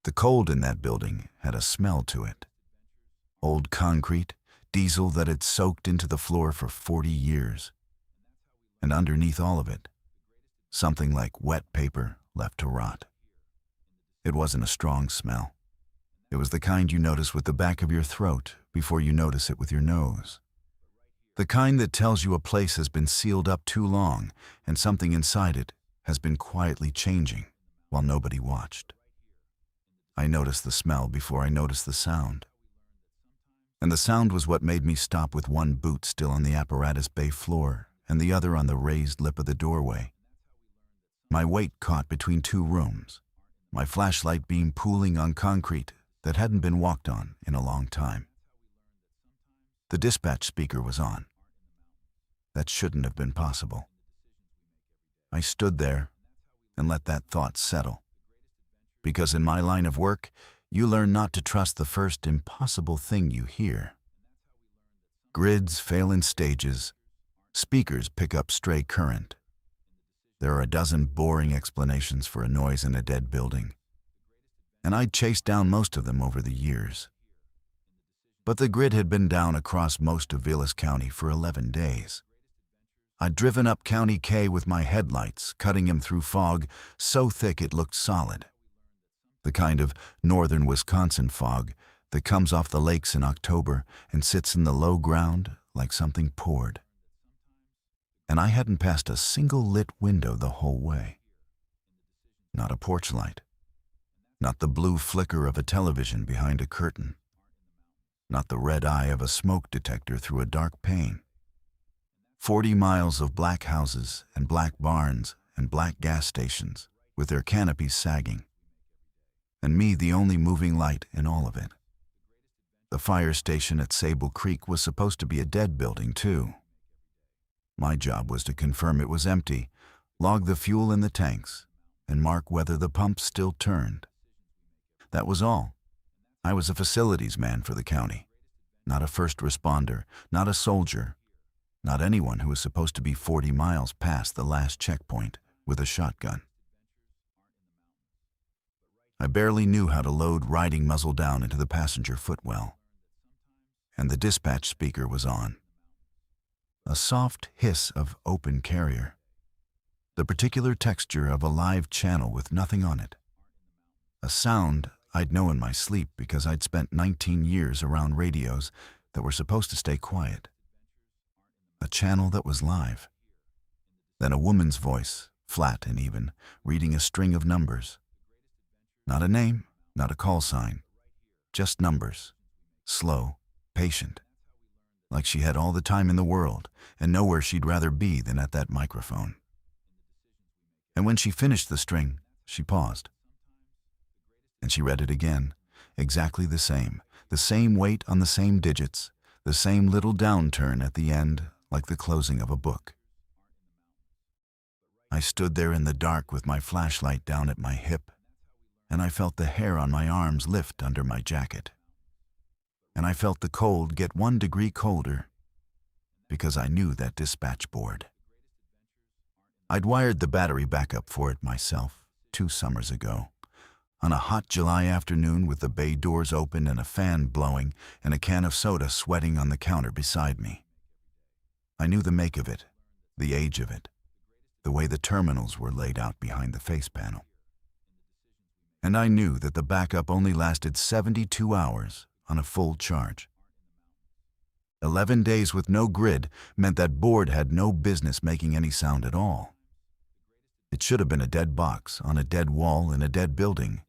The cold in that building had a smell to it. Old concrete, diesel that had soaked into the floor for 40 years. And underneath all of it, something like wet paper left to rot. It wasn't a strong smell. It was the kind you notice with the back of your throat before you notice it with your nose. The kind that tells you a place has been sealed up too long and something inside it has been quietly changing while nobody watched. I noticed the smell before I noticed the sound. And the sound was what made me stop with one boot still on the apparatus bay floor and the other on the raised lip of the doorway. My weight caught between two rooms, my flashlight beam pooling on concrete that hadn't been walked on in a long time. The dispatch speaker was on. That shouldn't have been possible. I stood there and let that thought settle. Because in my line of work, you learn not to trust the first impossible thing you hear. Grids fail in stages. Speakers pick up stray current. There are a dozen boring explanations for a noise in a dead building. And I'd chased down most of them over the years. But the grid had been down across most of Vilas County for 11 days. I'd driven up County K with my headlights, cutting him through fog so thick it looked solid. The kind of northern Wisconsin fog that comes off the lakes in October and sits in the low ground like something poured. And I hadn't passed a single lit window the whole way. Not a porch light. Not the blue flicker of a television behind a curtain. Not the red eye of a smoke detector through a dark pane. 40 miles of black houses and black barns and black gas stations with their canopies sagging. And me the only moving light in all of it. The fire station at Sable Creek was supposed to be a dead building too. My job was to confirm it was empty, log the fuel in the tanks, and mark whether the pumps still turned. That was all. I was a facilities man for the county, not a first responder, not a soldier, not anyone who was supposed to be 40 miles past the last checkpoint with a shotgun. I barely knew how to load riding muzzle down into the passenger footwell. And the dispatch speaker was on. A soft hiss of open carrier. The particular texture of a live channel with nothing on it. A sound I'd know in my sleep because I'd spent 19 years around radios that were supposed to stay quiet. A channel that was live. Then a woman's voice, flat and even, reading a string of numbers. Not a name, not a call sign. Just numbers. Slow, patient. Like she had all the time in the world and nowhere she'd rather be than at that microphone. And when she finished the string, she paused. And she read it again, exactly the same weight on the same digits, the same little downturn at the end, like the closing of a book. I stood there in the dark with my flashlight down at my hip, and I felt the hair on my arms lift under my jacket. And I felt the cold get 1 degree colder, because I knew that dispatch board. I'd wired the battery backup for it myself 2 summers ago, on a hot July afternoon with the bay doors open and a fan blowing and a can of soda sweating on the counter beside me. I knew the make of it, the age of it, the way the terminals were laid out behind the face panel. And I knew that the backup only lasted 72 hours on a full charge. 11 days with no grid meant that board had no business making any sound at all. It should have been a dead box on a dead wall in a dead building.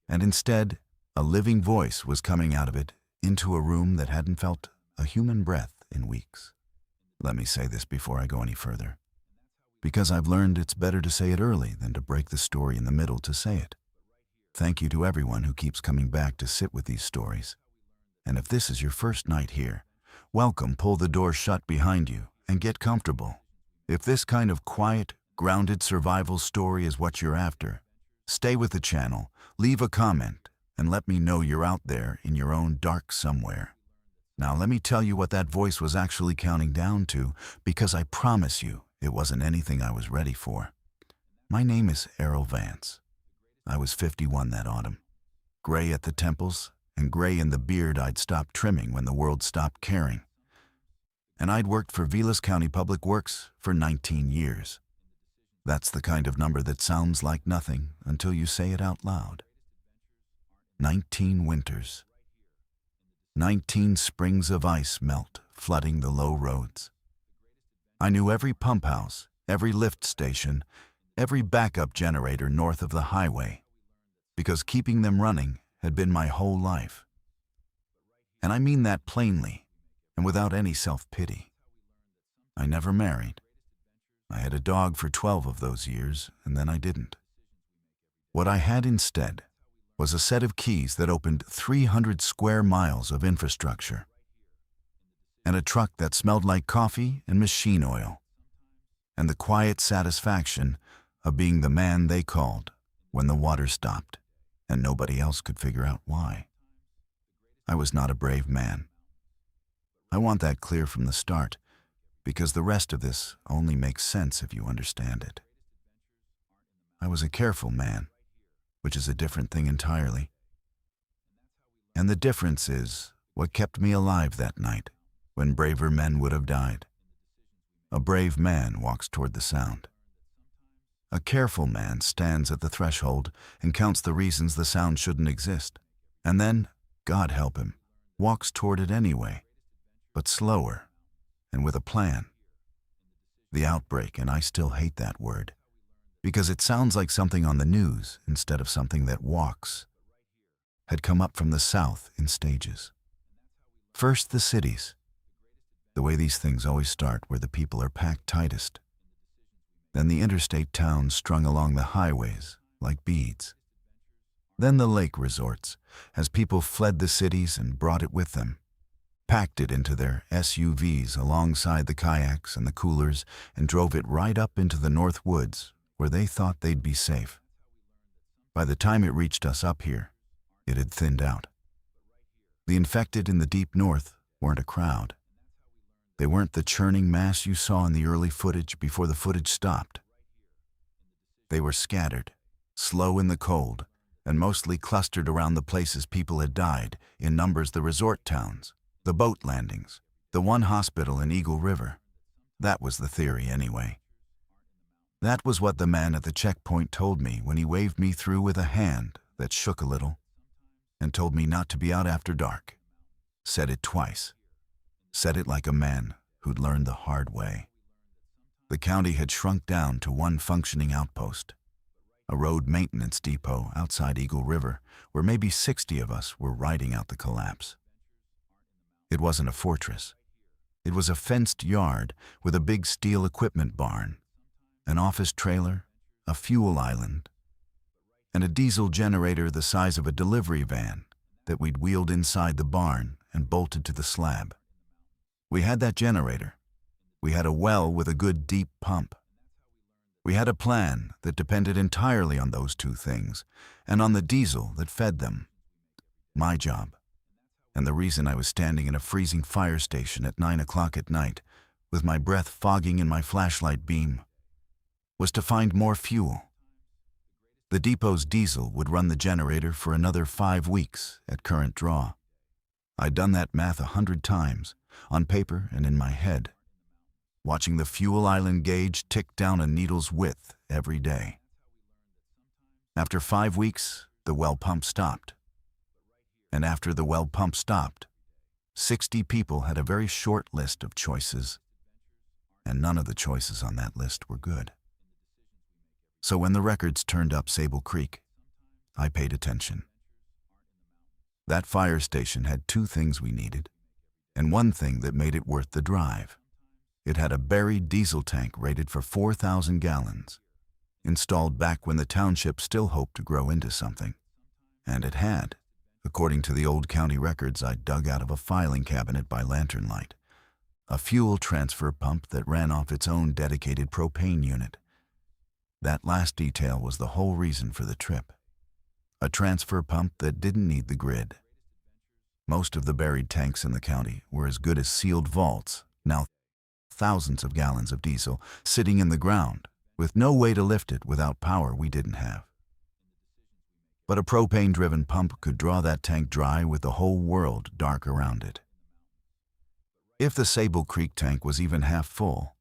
And instead, a living voice was coming out of it into a room that hadn't felt a human breath in weeks. Let me say this before I go any further, because I've learned it's better to say it early than to break the story in the middle to say it. Thank you to everyone who keeps coming back to sit with these stories. And if this is your first night here, welcome. Pull the door shut behind you and get comfortable. If this kind of quiet, grounded survival story is what you're after, stay with the channel, leave a comment, and let me know you're out there in your own dark somewhere. Now let me tell you what that voice was actually counting down to, because I promise you it wasn't anything I was ready for. My name is Errol Vance. I was 51 that autumn. gray at the temples and gray in the beard I'd stopped trimming when the world stopped caring. And I'd worked for Vilas County Public Works for 19 years. That's the kind of number that sounds like nothing until you say it out loud. 19 winters. 19 springs of ice melt, flooding the low roads. I knew every pump house, every lift station, every backup generator north of the highway, because keeping them running had been my whole life. And I mean that plainly and without any self-pity. I never married. I had a dog for 12 of those years, and then I didn't. What I had instead was a set of keys that opened 300 square miles of infrastructure, and a truck that smelled like coffee and machine oil, and the quiet satisfaction of being the man they called when the water stopped and nobody else could figure out why. I was not a brave man. I want that clear from the start, because the rest of this only makes sense if you understand it. I was a careful man, which is a different thing entirely. And the difference is what kept me alive that night when braver men would have died. A brave man walks toward the sound. A careful man stands at the threshold and counts the reasons the sound shouldn't exist, and then, God help him, walks toward it anyway, but slower and with a plan. The outbreak, and I still hate that word, because it sounds like something on the news instead of something that walks, had come up from the south in stages. First the cities, the way these things always start, where the people are packed tightest. Then the interstate towns strung along the highways like beads. Then the lake resorts, as people fled the cities and brought it with them, packed it into their SUVs alongside the kayaks and the coolers, and drove it right up into the North Woods, where they thought they'd be safe. By the time it reached us up here, it had thinned out. The infected in the deep north weren't a crowd. They weren't the churning mass you saw in the early footage before the footage stopped. They were scattered, slow in the cold, and mostly clustered around the places people had died, in numbers the resort towns, the boat landings, the one hospital in Eagle River. That was the theory anyway. That was what the man at the checkpoint told me when he waved me through with a hand that shook a little and told me not to be out after dark. Said it twice. Said it like a man who'd learned the hard way. The county had shrunk down to one functioning outpost, a road maintenance depot outside Eagle River, where maybe 60 of us were riding out the collapse. It wasn't a fortress. It was a fenced yard with a big steel equipment barn, an office trailer, a fuel island, and a diesel generator the size of a delivery van that we'd wheeled inside the barn and bolted to the slab. We had that generator. We had a well with a good deep pump. We had a plan that depended entirely on those two things, and on the diesel that fed them. My job, and the reason I was standing in a freezing fire station at 9 o'clock at night, with my breath fogging in my flashlight beam, was to find more fuel. The depot's diesel would run the generator for another 5 weeks at current draw. I'd done that math 100 times, on paper and in my head, watching the fuel island gauge tick down a needle's width every day. After 5 weeks, the well pump stopped. And after the well pump stopped, 60 people had a very short list of choices, and none of the choices on that list were good. So when the records turned up Sable Creek, I paid attention. That fire station had 2 things we needed, and one thing that made it worth the drive. It had a buried diesel tank rated for 4,000 gallons, installed back when the township still hoped to grow into something. And it had, according to the old county records I dug out of a filing cabinet by lantern light, a fuel transfer pump that ran off its own dedicated propane unit. That last detail was the whole reason for the trip. A transfer pump that didn't need the grid. Most of the buried tanks in the county were as good as sealed vaults, now thousands of gallons of diesel sitting in the ground, with no way to lift it without power we didn't have. But a propane-driven pump could draw that tank dry with the whole world dark around it. If the Sable Creek tank was even half full,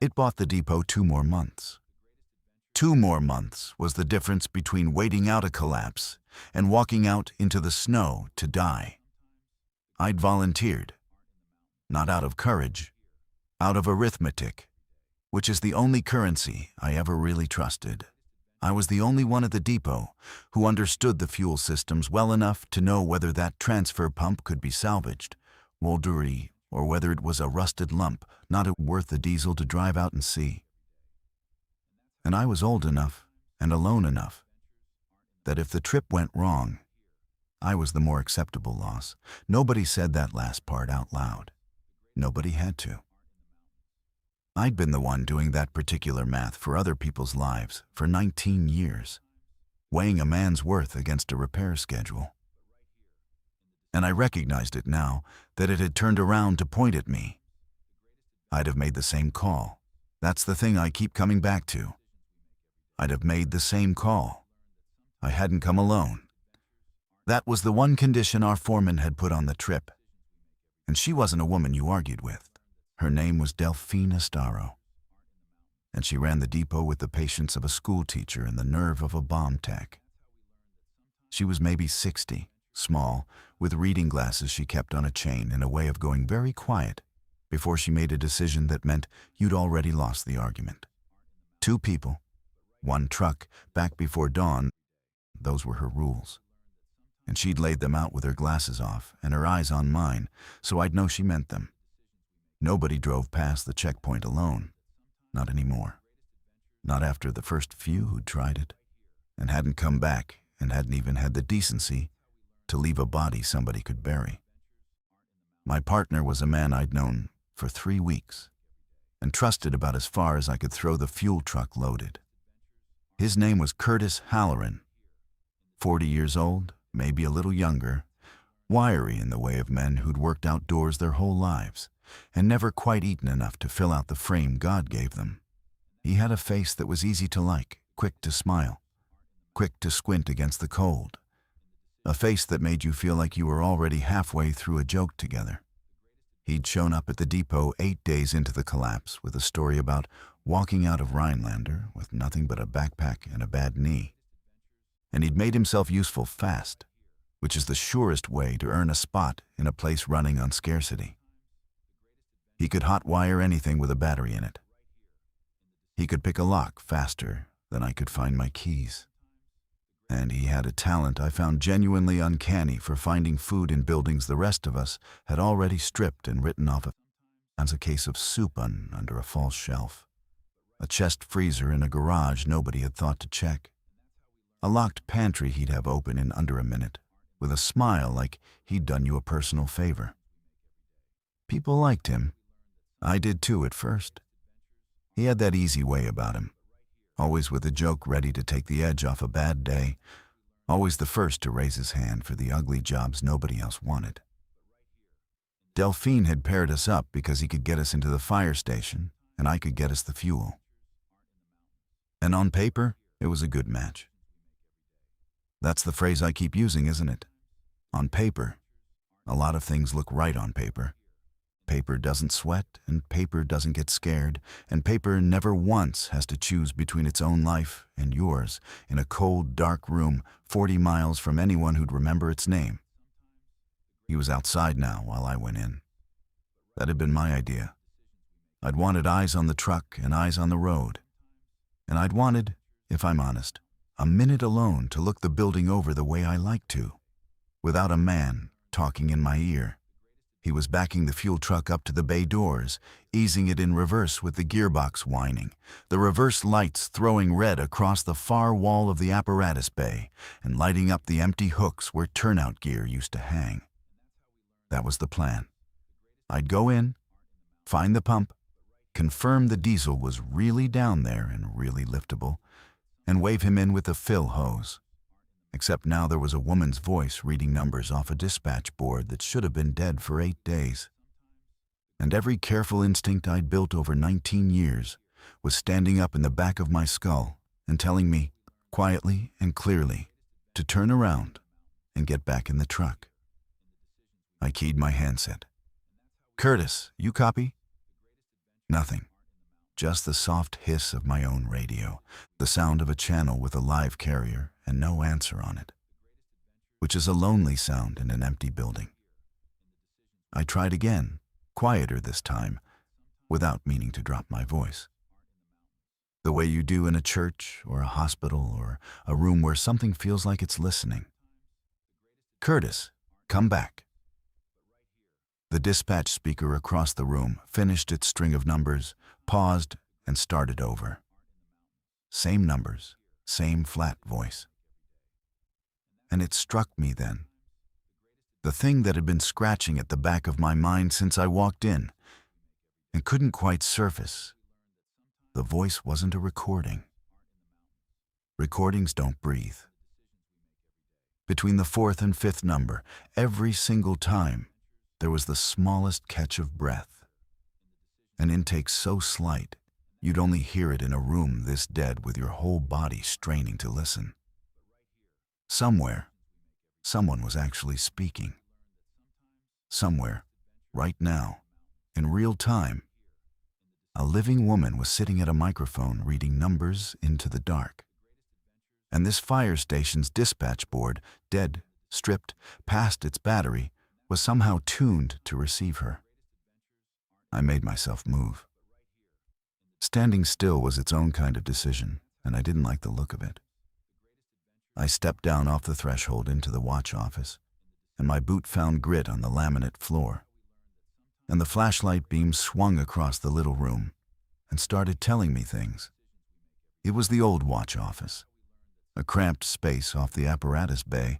it bought the depot 2 more months. 2 more months was the difference between waiting out a collapse and walking out into the snow to die. I'd volunteered, not out of courage, out of arithmetic, which is the only currency I ever really trusted. I was the only one at the depot who understood the fuel systems well enough to know whether that transfer pump could be salvaged, Woldery, or whether it was a rusted lump not worth the diesel to drive out and see. And I was old enough and alone enough that if the trip went wrong, I was the more acceptable loss. Nobody said that last part out loud. Nobody had to. I'd been the one doing that particular math for other people's lives for 19 years, weighing a man's worth against a repair schedule. And I recognized it now that it had turned around to point at me. I'd have made the same call. That's the thing I keep coming back to. I'd have made the same call. I hadn't come alone. That was the one condition our foreman had put on the trip. And she wasn't a woman you argued with. Her name was Delphine Estaro. And she ran the depot with the patience of a schoolteacher and the nerve of a bomb tech. She was maybe 60, small, with reading glasses she kept on a chain and a way of going very quiet before she made a decision that meant you'd already lost the argument. 2 people, 1 truck, back before dawn, those were her rules. And she'd laid them out with her glasses off and her eyes on mine, so I'd know she meant them. Nobody drove past the checkpoint alone. Not anymore. Not after the first few who'd tried it, and hadn't come back and hadn't even had the decency to leave a body somebody could bury. My partner was a man I'd known for 3 weeks and trusted about as far as I could throw the fuel truck loaded. His name was Curtis Halloran. 40 years old, maybe a little younger, wiry in the way of men who'd worked outdoors their whole lives and never quite eaten enough to fill out the frame God gave them. He had a face that was easy to like, quick to smile, quick to squint against the cold. A face that made you feel like you were already halfway through a joke together. He'd shown up at the depot 8 days into the collapse with a story about walking out of Rhinelander with nothing but a backpack and a bad knee. And he'd made himself useful fast, which is the surest way to earn a spot in a place running on scarcity. He could hotwire anything with a battery in it. He could pick a lock faster than I could find my keys. And he had a talent I found genuinely uncanny for finding food in buildings the rest of us had already stripped and written off as a case of soup under a false shelf, a chest freezer in a garage nobody had thought to check, a locked pantry he'd have open in under a minute, with a smile like he'd done you a personal favor. People liked him. I did too at first. He had that easy way about him, always with a joke ready to take the edge off a bad day, always the first to raise his hand for the ugly jobs nobody else wanted. Delphine had paired us up because he could get us into the fire station and I could get us the fuel. And on paper, it was a good match. That's the phrase I keep using, isn't it? On paper. A lot of things look right on paper. Paper doesn't sweat, and paper doesn't get scared, and paper never once has to choose between its own life and yours in a cold, dark room 40 miles from anyone who'd remember its name. He was outside now while I went in. That had been my idea. I'd wanted eyes on the truck and eyes on the road. And I'd wanted, if I'm honest, a minute alone to look the building over the way I like to, without a man talking in my ear. He was backing the fuel truck up to the bay doors, easing it in reverse with the gearbox whining, the reverse lights throwing red across the far wall of the apparatus bay and lighting up the empty hooks where turnout gear used to hang. That was the plan. I'd go in, find the pump, confirm the diesel was really down there and really liftable, and wave him in with the fill hose. Except now there was a woman's voice reading numbers off a dispatch board that should have been dead for 8 days. And every careful instinct I'd built over 19 years was standing up in the back of my skull and telling me, quietly and clearly, to turn around and get back in the truck. I keyed my handset. "Curtis, you copy?" Nothing. Just the soft hiss of my own radio, the sound of a channel with a live carrier and no answer on it, which is a lonely sound in an empty building. I tried again, quieter this time, without meaning to drop my voice. The way you do in a church or a hospital or a room where something feels like it's listening. "Curtis, come back." The dispatch speaker across the room finished its string of numbers, paused, and started over. Same numbers, same flat voice. And it struck me then. The thing that had been scratching at the back of my mind since I walked in and couldn't quite surface. The voice wasn't a recording. Recordings don't breathe. Between the fourth and fifth number, every single time, there was the smallest catch of breath. An intake so slight, you'd only hear it in a room this dead with your whole body straining to listen. Somewhere, someone was actually speaking. Somewhere, right now, in real time, a living woman was sitting at a microphone reading numbers into the dark. And this fire station's dispatch board, dead, stripped, past its battery, was somehow tuned to receive her. I made myself move. Standing still was its own kind of decision, and I didn't like the look of it. I stepped down off the threshold into the watch office, and my boot found grit on the laminate floor. And the flashlight beam swung across the little room and started telling me things. It was the old watch office, a cramped space off the apparatus bay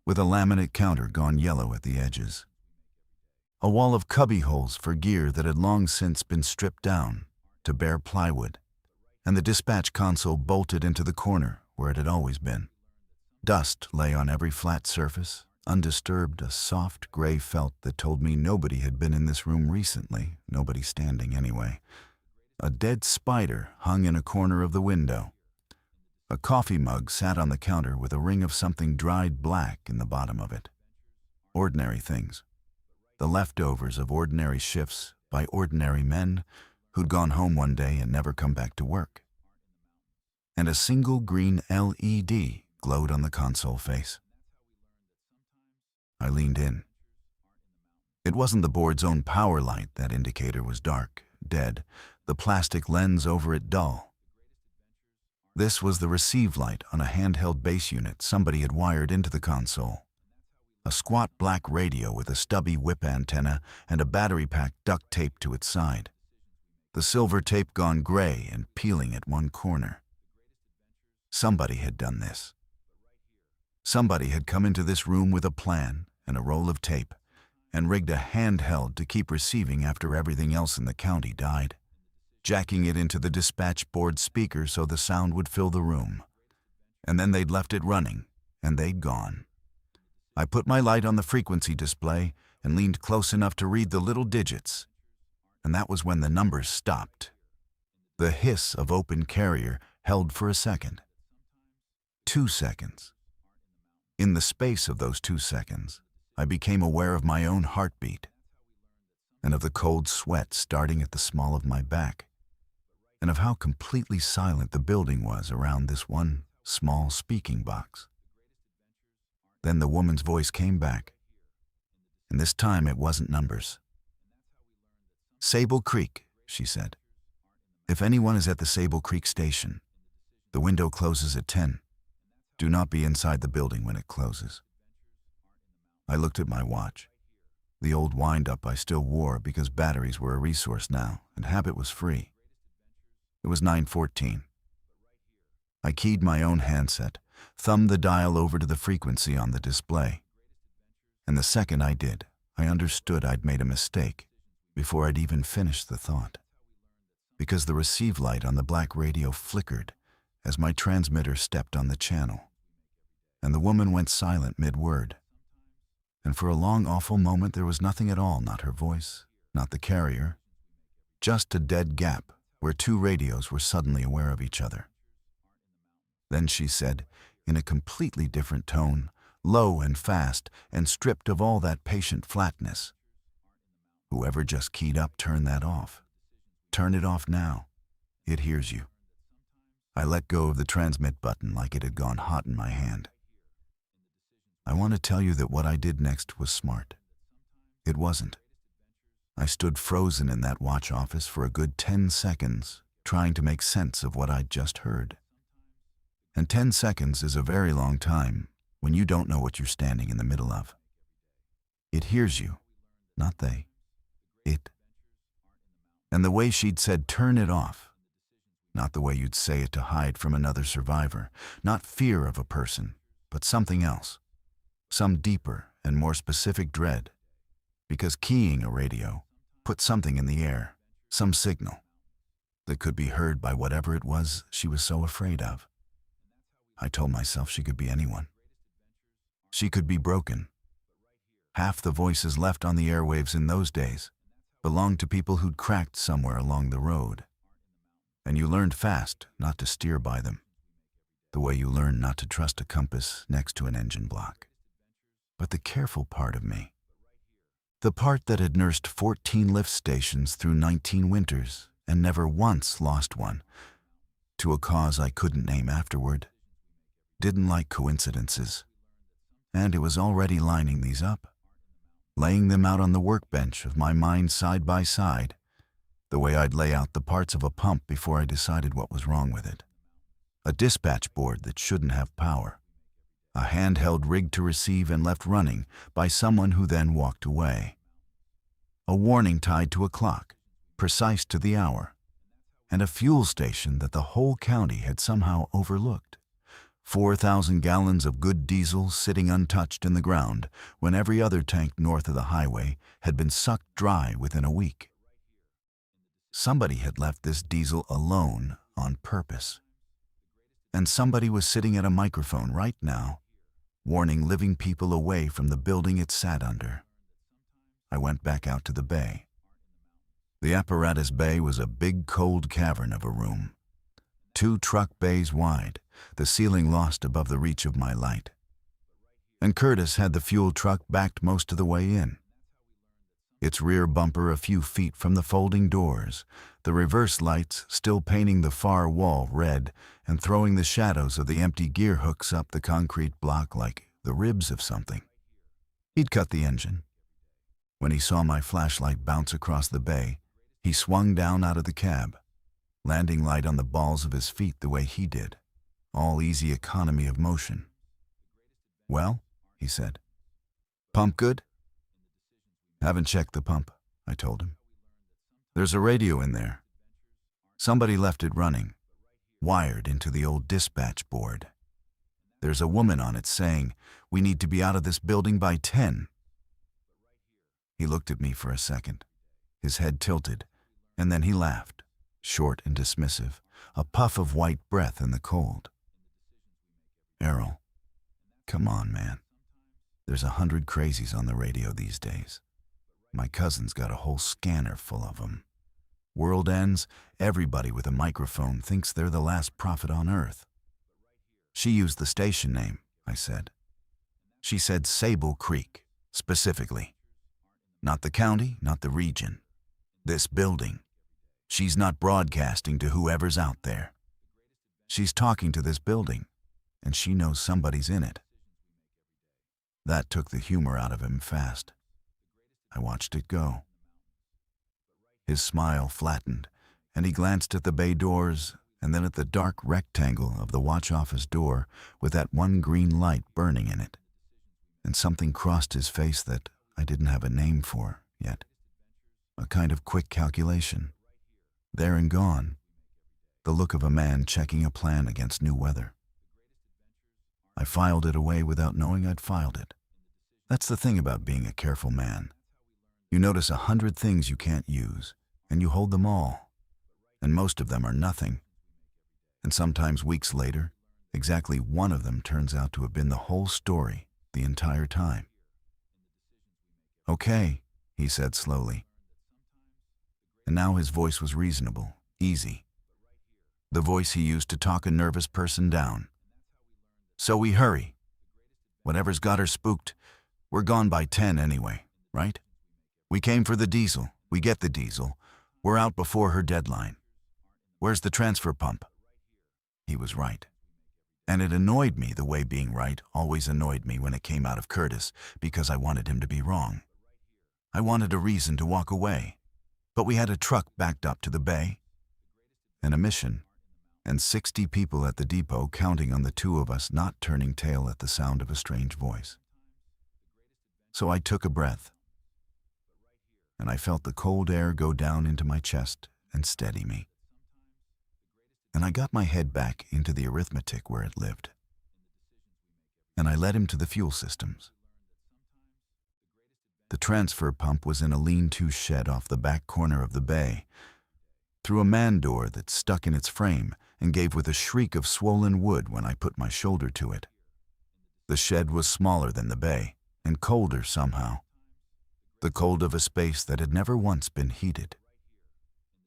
with a laminate counter gone yellow at the edges. A wall of cubby holes for gear that had long since been stripped down to bare plywood, and the dispatch console bolted into the corner where it had always been. Dust lay on every flat surface, undisturbed, a soft gray felt that told me nobody had been in this room recently, nobody standing anyway. A dead spider hung in a corner of the window. A coffee mug sat on the counter with a ring of something dried black in the bottom of it. Ordinary things. The leftovers of ordinary shifts by ordinary men who'd gone home one day and never come back to work. And a single green LED glowed on the console face. I leaned in. It wasn't the board's own power light. That indicator was dark, dead, the plastic lens over it dull. This was the receive light on a handheld base unit somebody had wired into the console. A squat black radio with a stubby whip antenna and a battery pack duct taped to its side. The silver tape gone gray and peeling at one corner. Somebody had done this. Somebody had come into this room with a plan and a roll of tape and rigged a handheld to keep receiving after everything else in the county died, jacking it into the dispatch board speaker so the sound would fill the room. And then they'd left it running, and they'd gone. I put my light on the frequency display and leaned close enough to read the little digits, and that was when the numbers stopped. The hiss of open carrier held for a second. 2 seconds. In the space of those 2 seconds, I became aware of my own heartbeat and of the cold sweat starting at the small of my back, and of how completely silent the building was around this one small speaking box. Then the woman's voice came back, and this time it wasn't numbers. "Sable Creek," she said. "If anyone is at the Sable Creek station, the window closes at 10. Do not be inside the building when it closes." I looked at my watch. The old wind-up I still wore because batteries were a resource now and habit was free. It was 9:14. I keyed my own handset, thumbed the dial over to the frequency on the display. And the second I did, I understood I'd made a mistake before I'd even finished the thought. Because the receive light on the black radio flickered as my transmitter stepped on the channel. And the woman went silent mid-word. And for a long, awful moment there was nothing at all, not her voice, not the carrier, just a dead gap where two radios were suddenly aware of each other. Then she said, in a completely different tone, low and fast, and stripped of all that patient flatness. Whoever just keyed up, turn that off. Turn it off now. It hears you. I let go of the transmit button like it had gone hot in my hand. I want to tell you that what I did next was smart. It wasn't. I stood frozen in that watch office for a good 10 seconds, trying to make sense of what I'd just heard. And 10 seconds is a very long time when you don't know what you're standing in the middle of. It hears you, not they. It. And the way she'd said, turn it off. Not the way you'd say it to hide from another survivor, not fear of a person, but something else. Some deeper and more specific dread. Because keying a radio put something in the air, some signal, that could be heard by whatever it was she was so afraid of. I told myself she could be anyone. She could be broken. Half the voices left on the airwaves in those days belonged to people who'd cracked somewhere along the road. And you learned fast not to steer by them, the way you learn not to trust a compass next to an engine block. But the careful part of me, the part that had nursed 14 lift stations through 19 winters and never once lost one, to a cause I couldn't name afterward, didn't like coincidences. And it was already lining these up, laying them out on the workbench of my mind side by side, the way I'd lay out the parts of a pump before I decided what was wrong with it. A dispatch board that shouldn't have power. A handheld rigged to receive and left running by someone who then walked away. A warning tied to a clock, precise to the hour. And a fuel station that the whole county had somehow overlooked. 4,000 gallons of good diesel sitting untouched in the ground when every other tank north of the highway had been sucked dry within a week. Somebody had left this diesel alone on purpose. And somebody was sitting at a microphone right now, warning living people away from the building it sat under. I went back out to the bay. The apparatus bay was a big cold cavern of a room. 2 truck bays wide, the ceiling lost above the reach of my light. And Curtis had the fuel truck backed most of the way in. Its rear bumper a few feet from the folding doors, the reverse lights still painting the far wall red and throwing the shadows of the empty gear hooks up the concrete block like the ribs of something. He'd cut the engine. When he saw my flashlight bounce across the bay, he swung down out of the cab, landing light on the balls of his feet the way he did, all easy economy of motion. "Well," he said, "pump good?" "Haven't checked the pump," I told him. "There's a radio in there. Somebody left it running, wired into the old dispatch board. There's a woman on it saying, 'We need to be out of this building by 10. He looked at me for a second, his head tilted, and then he laughed, short and dismissive, a puff of white breath in the cold. "Errol, come on, man. There's 100 crazies on the radio these days. My cousin's got a whole scanner full of them. World ends, everybody with a microphone thinks they're the last prophet on earth." "She used the station name," I said. "She said Sable Creek, specifically. Not the county, not the region. This building. She's not broadcasting to whoever's out there. She's talking to this building, and she knows somebody's in it." That took the humor out of him fast. I watched it go. His smile flattened, and he glanced at the bay doors and then at the dark rectangle of the watch office door with that one green light burning in it. And something crossed his face that I didn't have a name for yet. A kind of quick calculation. There and gone. The look of a man checking a plan against new weather. I filed it away without knowing I'd filed it. That's the thing about being a careful man. You notice 100 things you can't use, and you hold them all. And most of them are nothing. And sometimes weeks later, exactly one of them turns out to have been the whole story the entire time. "Okay," he said slowly. And now his voice was reasonable, easy. The voice he used to talk a nervous person down. So we hurry. Whatever's got her spooked, we're gone by 10 anyway, right? We came for the diesel. We get the diesel. We're out before her deadline. Where's the transfer pump? He was right. And it annoyed me the way being right always annoyed me when it came out of Curtis, because I wanted him to be wrong. I wanted a reason to walk away. But we had a truck backed up to the bay, and a mission, and 60 people at the depot counting on the two of us not turning tail at the sound of a strange voice. So I took a breath, and I felt the cold air go down into my chest and steady me. And I got my head back into the arithmetic where it lived. And I led him to the fuel systems. The transfer pump was in a lean-to shed off the back corner of the bay, through a man door that stuck in its frame and gave with a shriek of swollen wood when I put my shoulder to it. The shed was smaller than the bay, and colder somehow. The cold of a space that had never once been heated.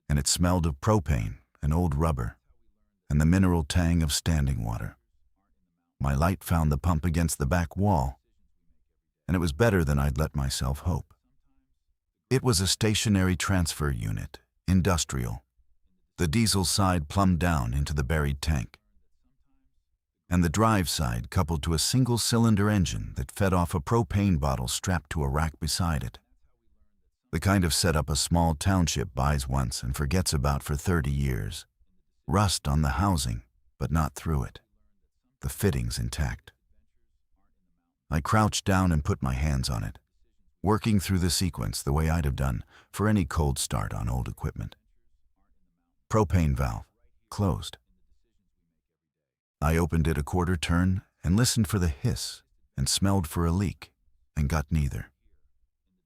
And it smelled of propane and old rubber, and the mineral tang of standing water. My light found the pump against the back wall, and it was better than I'd let myself hope. It was a stationary transfer unit, industrial. The diesel side plumbed down into the buried tank, and the drive side coupled to a single-cylinder engine that fed off a propane bottle strapped to a rack beside it. The kind of setup a small township buys once and forgets about for 30 years. Rust on the housing, but not through it. The fittings intact. I crouched down and put my hands on it, working through the sequence the way I'd have done for any cold start on old equipment. Propane valve, closed. I opened it a quarter turn and listened for the hiss and smelled for a leak and got neither,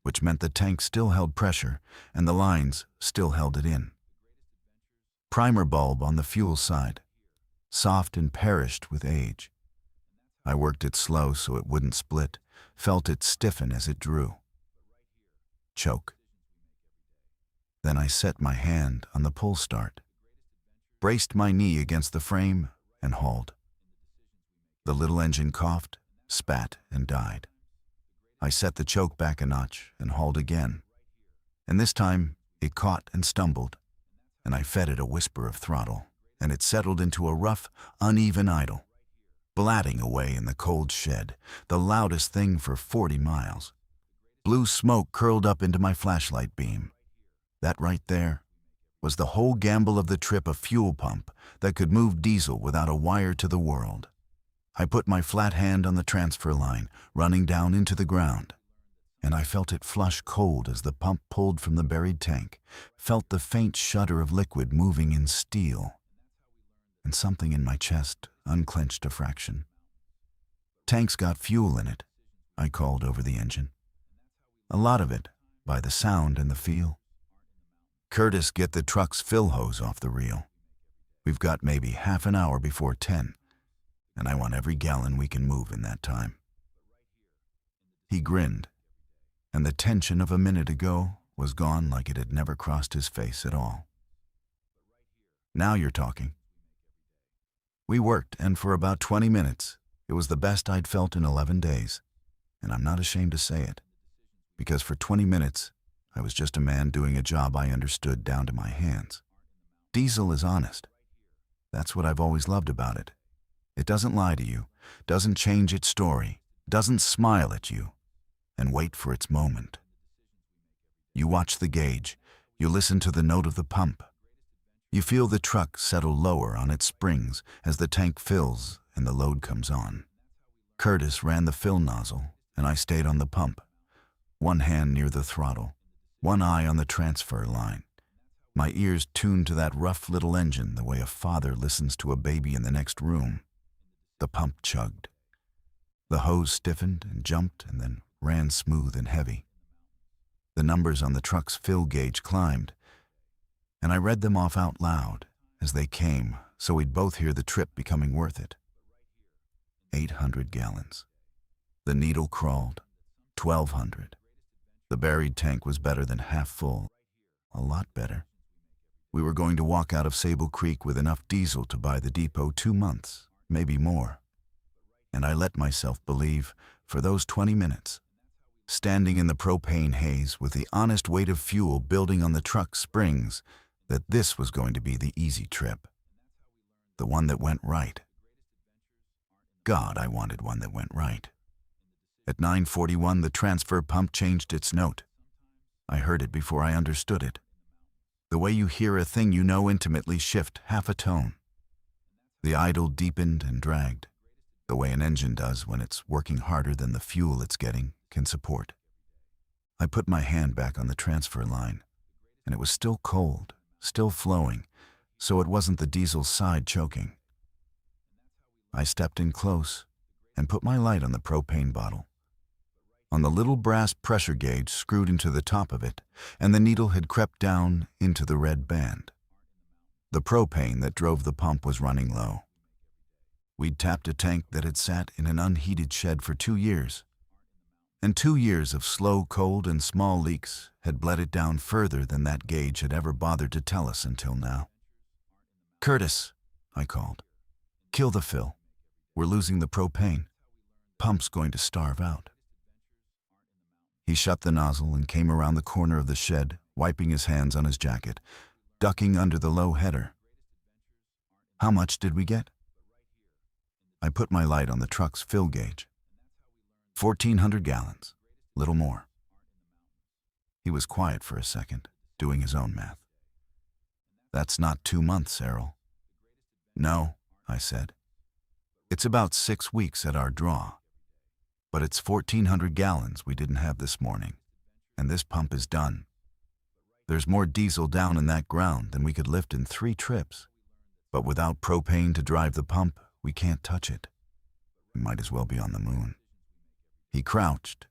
which meant the tank still held pressure and the lines still held it in. Primer bulb on the fuel side, soft and perished with age. I worked it slow so it wouldn't split, felt it stiffen as it drew. Choke. Then I set my hand on the pull start, braced my knee against the frame, and hauled. The little engine coughed, spat, and died. I set the choke back a notch and hauled again, and this time it caught and stumbled, and I fed it a whisper of throttle, and it settled into a rough, uneven idle, blatting away in the cold shed, the loudest thing for 40 miles. Blue smoke curled up into my flashlight beam. That right there was the whole gamble of the trip, a fuel pump that could move diesel without a wire to the world. I put my flat hand on the transfer line, running down into the ground, and I felt it flush cold as the pump pulled from the buried tank, felt the faint shudder of liquid moving in steel, and something in my chest unclenched a fraction. "Tank's got fuel in it," I called over the engine. "A lot of it, by the sound and the feel." "Curtis, get the truck's fill hose off the reel. We've got maybe half an hour before 10, and I want every gallon we can move in that time." He grinned, and the tension of a minute ago was gone like it had never crossed his face at all. "Now you're talking." We worked, and for about 20 minutes, it was the best I'd felt in 11 days, and I'm not ashamed to say it, because for 20 minutes, I was just a man doing a job I understood down to my hands. Diesel is honest. That's what I've always loved about it. It doesn't lie to you, doesn't change its story, doesn't smile at you, and wait for its moment. You watch the gauge, you listen to the note of the pump. You feel the truck settle lower on its springs as the tank fills and the load comes on. Curtis ran the fill nozzle, and I stayed on the pump, one hand near the throttle, one eye on the transfer line, my ears tuned to that rough little engine the way a father listens to a baby in the next room. The pump chugged. The hose stiffened and jumped and then ran smooth and heavy. The numbers on the truck's fill gauge climbed, and I read them off out loud as they came so we'd both hear the trip becoming worth it. 800 gallons. The needle crawled. 1,200. The buried tank was better than half full. A lot better. We were going to walk out of Sable Creek with enough diesel to buy the depot 2 months, maybe more. And I let myself believe, for those 20 minutes, standing in the propane haze with the honest weight of fuel building on the truck's springs, that this was going to be the easy trip. The one that went right. God, I wanted one that went right. At 9:41, the transfer pump changed its note. I heard it before I understood it. The way you hear a thing you know intimately shift half a tone. The idle deepened and dragged, the way an engine does when it's working harder than the fuel it's getting can support. I put my hand back on the transfer line, and it was still cold, still flowing, so it wasn't the diesel's side choking. I stepped in close and put my light on the propane bottle, on the little brass pressure gauge screwed into the top of it, and the needle had crept down into the red band. The propane that drove the pump was running low. We'd tapped a tank that had sat in an unheated shed for 2 years, and 2 years of slow, cold, and small leaks had bled it down further than that gauge had ever bothered to tell us until now. "Curtis," I called. "Kill the fill. We're losing the propane. Pump's going to starve out." He shut the nozzle and came around the corner of the shed, wiping his hands on his jacket, ducking under the low header. "How much did we get?" I put my light on the truck's fill gauge. 1,400 gallons, little more. He was quiet for a second, doing his own math. "That's not 2 months, Errol." "No," I said. "It's about 6 weeks at our draw. But it's 1,400 gallons we didn't have this morning, and this pump is done. There's more diesel down in that ground than we could lift in 3 trips. But without propane to drive the pump, we can't touch it. We might as well be on the moon." He crouched,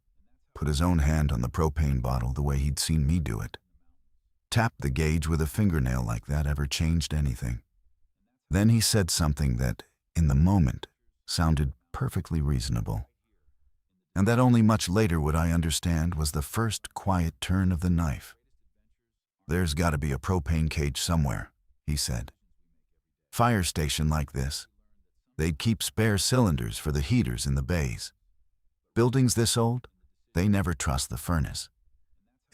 put his own hand on the propane bottle the way he'd seen me do it. Tapped the gauge with a fingernail like that ever changed anything. Then he said something that, in the moment, sounded perfectly reasonable, and that only much later would I understand was the first quiet turn of the knife. "There's got to be a propane cage somewhere," he said. "Fire station like this. They'd keep spare cylinders for the heaters in the bays. Buildings this old, they never trust the furnace.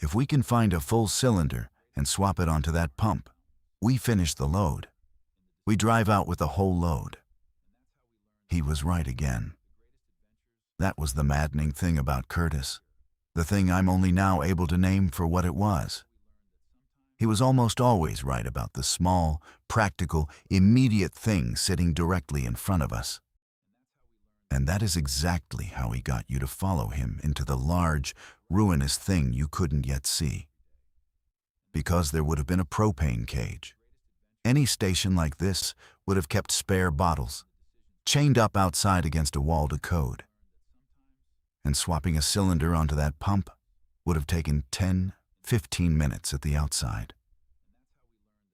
If we can find a full cylinder and swap it onto that pump, we finish the load. We drive out with the whole load." He was right again. That was the maddening thing about Curtis, the thing I'm only now able to name for what it was. He was almost always right about the small, practical, immediate thing sitting directly in front of us. And that is exactly how he got you to follow him into the large, ruinous thing you couldn't yet see. Because there would have been a propane cage. Any station like this would have kept spare bottles, chained up outside against a wall to code. And swapping a cylinder onto that pump would have taken 10, 15 minutes at the outside.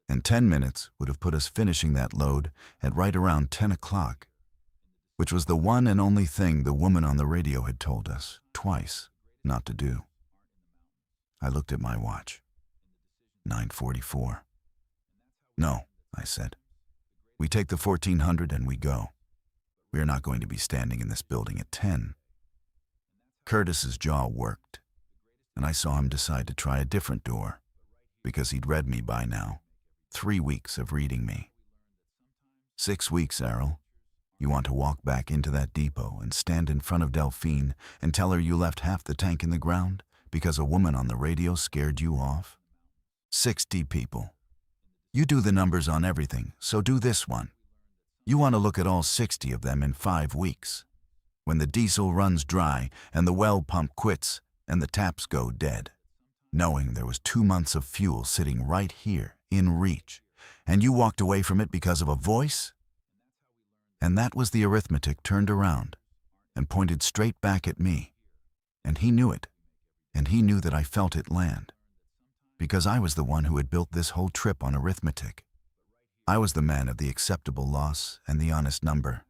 And 10 minutes would have put us finishing that load at right around 10 o'clock, which was the one and only thing the woman on the radio had told us, twice, not to do. I looked at my watch. 9:44. "No," I said. "We take the 1,400 and we go. We are not going to be standing in this building at 10. Curtis's jaw worked, and I saw him decide to try a different door, because he'd read me by now. 3 weeks of reading me. 6 weeks, Errol. You want to walk back into that depot and stand in front of Delphine and tell her you left half the tank in the ground because a woman on the radio scared you off? 60 people. You do the numbers on everything, so do this one. You want to look at all 60 of them in 5 weeks. When the diesel runs dry and the well pump quits and the taps go dead, knowing there was 2 months of fuel sitting right here in reach, and you walked away from it because of a voice?" And that was the arithmetic turned around and pointed straight back at me. And he knew it, and he knew that I felt it land, because I was the one who had built this whole trip on arithmetic. I was the man of the acceptable loss and the honest number.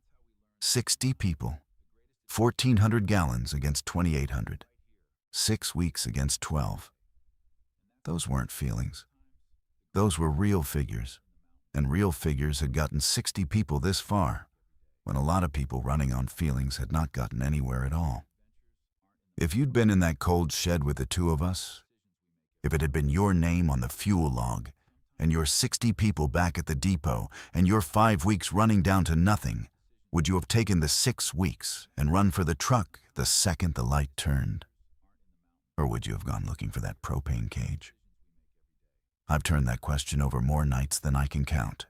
60 people. 1,400 gallons against 2,800. 6 weeks against 12. Those weren't feelings. Those were real figures, and real figures had gotten 60 people this far, when a lot of people running on feelings had not gotten anywhere at all. If you'd been in that cold shed with the two of us, if it had been your name on the fuel log, and your 60 people back at the depot, and your 5 weeks running down to nothing, would you have taken the 6 weeks and run for the truck the second the light turned? Or would you have gone looking for that propane cage? I've turned that question over more nights than I can count.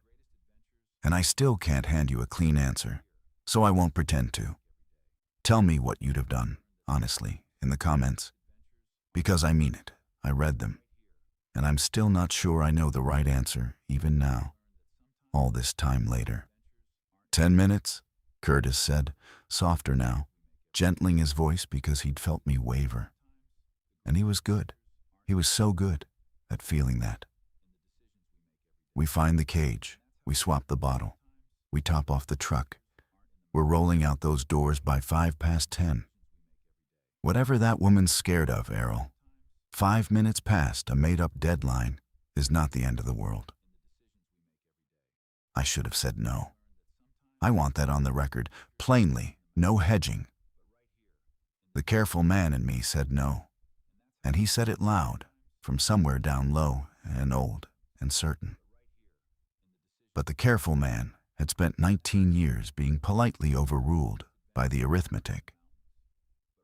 And I still can't hand you a clean answer, so I won't pretend to. Tell me what you'd have done, honestly, in the comments. Because I mean it. I read them. And I'm still not sure I know the right answer, even now. All this time later. 10 minutes, Curtis said, softer now, gentling his voice because he'd felt me waver. And he was good. He was so good at feeling that. We find the cage. We swap the bottle. We top off the truck. We're rolling out those doors by 10:05. Whatever that woman's scared of, Errol, 5 minutes past a made-up deadline is not the end of the world. I should have said no. I want that on the record, plainly, no hedging. The careful man in me said no, and he said it loud, from somewhere down low and old and certain. But the careful man had spent 19 years being politely overruled by the arithmetic,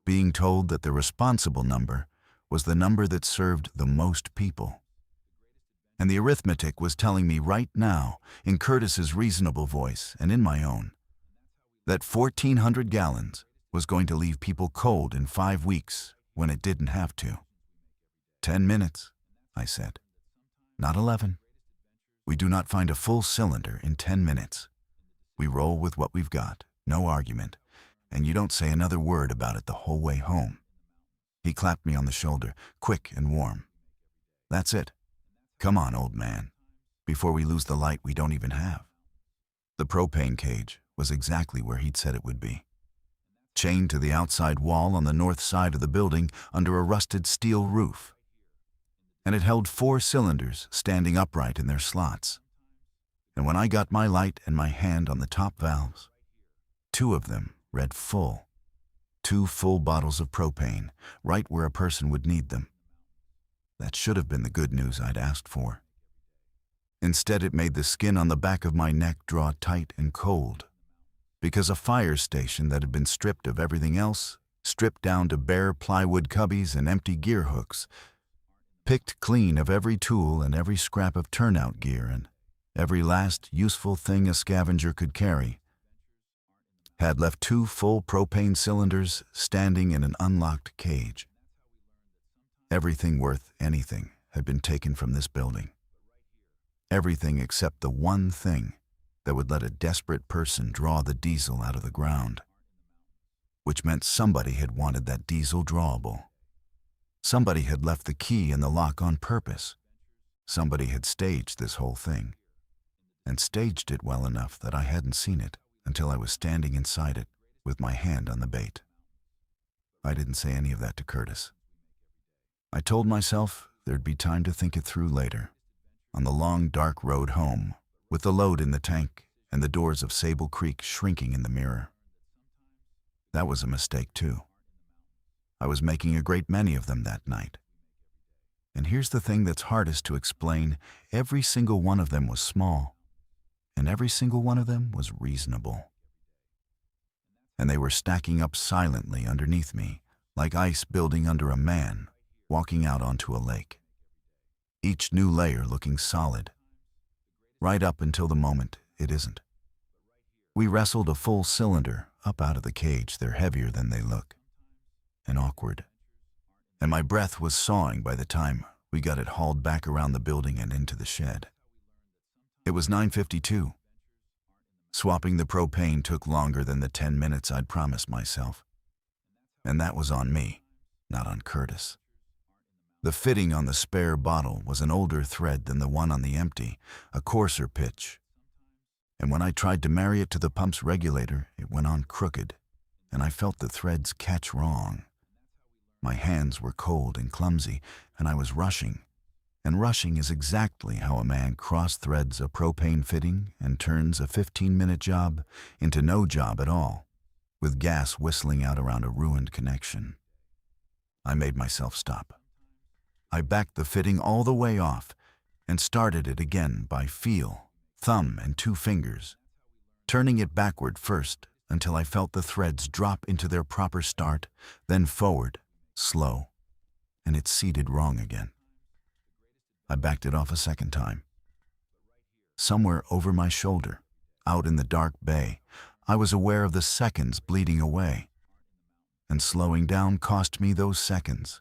being told that the responsible number was the number that served the most people. And the arithmetic was telling me right now, in Curtis's reasonable voice and in my own, that 1,400 gallons was going to leave people cold in 5 weeks when it didn't have to. 10 minutes, I said. Not 11. We do not find a full cylinder in 10 minutes. We roll with what we've got, no argument, and you don't say another word about it the whole way home. He clapped me on the shoulder, quick and warm. That's it. Come on, old man, before we lose the light we don't even have. The propane cage was exactly where he'd said it would be. Chained to the outside wall on the north side of the building under a rusted steel roof. And it held 4 cylinders standing upright in their slots. And when I got my light and my hand on the top valves, 2 of them read full. 2 full bottles of propane, right where a person would need them. That should have been the good news I'd asked for. Instead, it made the skin on the back of my neck draw tight and cold, because a fire station that had been stripped of everything else, stripped down to bare plywood cubbies and empty gear hooks, picked clean of every tool and every scrap of turnout gear and every last useful thing a scavenger could carry, had left 2 full propane cylinders standing in an unlocked cage. Everything worth anything had been taken from this building. Everything except the one thing that would let a desperate person draw the diesel out of the ground, which meant somebody had wanted that diesel drawable. Somebody had left the key in the lock on purpose. Somebody had staged this whole thing, and staged it well enough that I hadn't seen it until I was standing inside it with my hand on the bait. I didn't say any of that to Curtis. I told myself there'd be time to think it through later, on the long, dark road home, with the load in the tank and the doors of Sable Creek shrinking in the mirror. That was a mistake, too. I was making a great many of them that night. And here's the thing that's hardest to explain. Every single one of them was small, and every single one of them was reasonable. And they were stacking up silently underneath me, like ice building under a man walking out onto a lake. Each new layer looking solid, right up until the moment it isn't. We wrestled a full cylinder up out of the cage. They're heavier than they look, and awkward. And my breath was sawing by the time we got it hauled back around the building and into the shed. It was 9:52. Swapping the propane took longer than the 10 minutes I'd promised myself. And that was on me, not on Curtis. The fitting on the spare bottle was an older thread than the one on the empty, a coarser pitch. And when I tried to marry it to the pump's regulator, it went on crooked, and I felt the threads catch wrong. My hands were cold and clumsy, and I was rushing, And rushing is exactly how a man cross-threads a propane fitting and turns a 15-minute job into no job at all, with gas whistling out around a ruined connection. I made myself stop. I backed the fitting all the way off and started it again by feel, thumb and 2 fingers, turning it backward first until I felt the threads drop into their proper start, then forward, slow, and it seated wrong again. I backed it off a second time. Somewhere over my shoulder, out in the dark bay, I was aware of the seconds bleeding away, and slowing down cost me those seconds.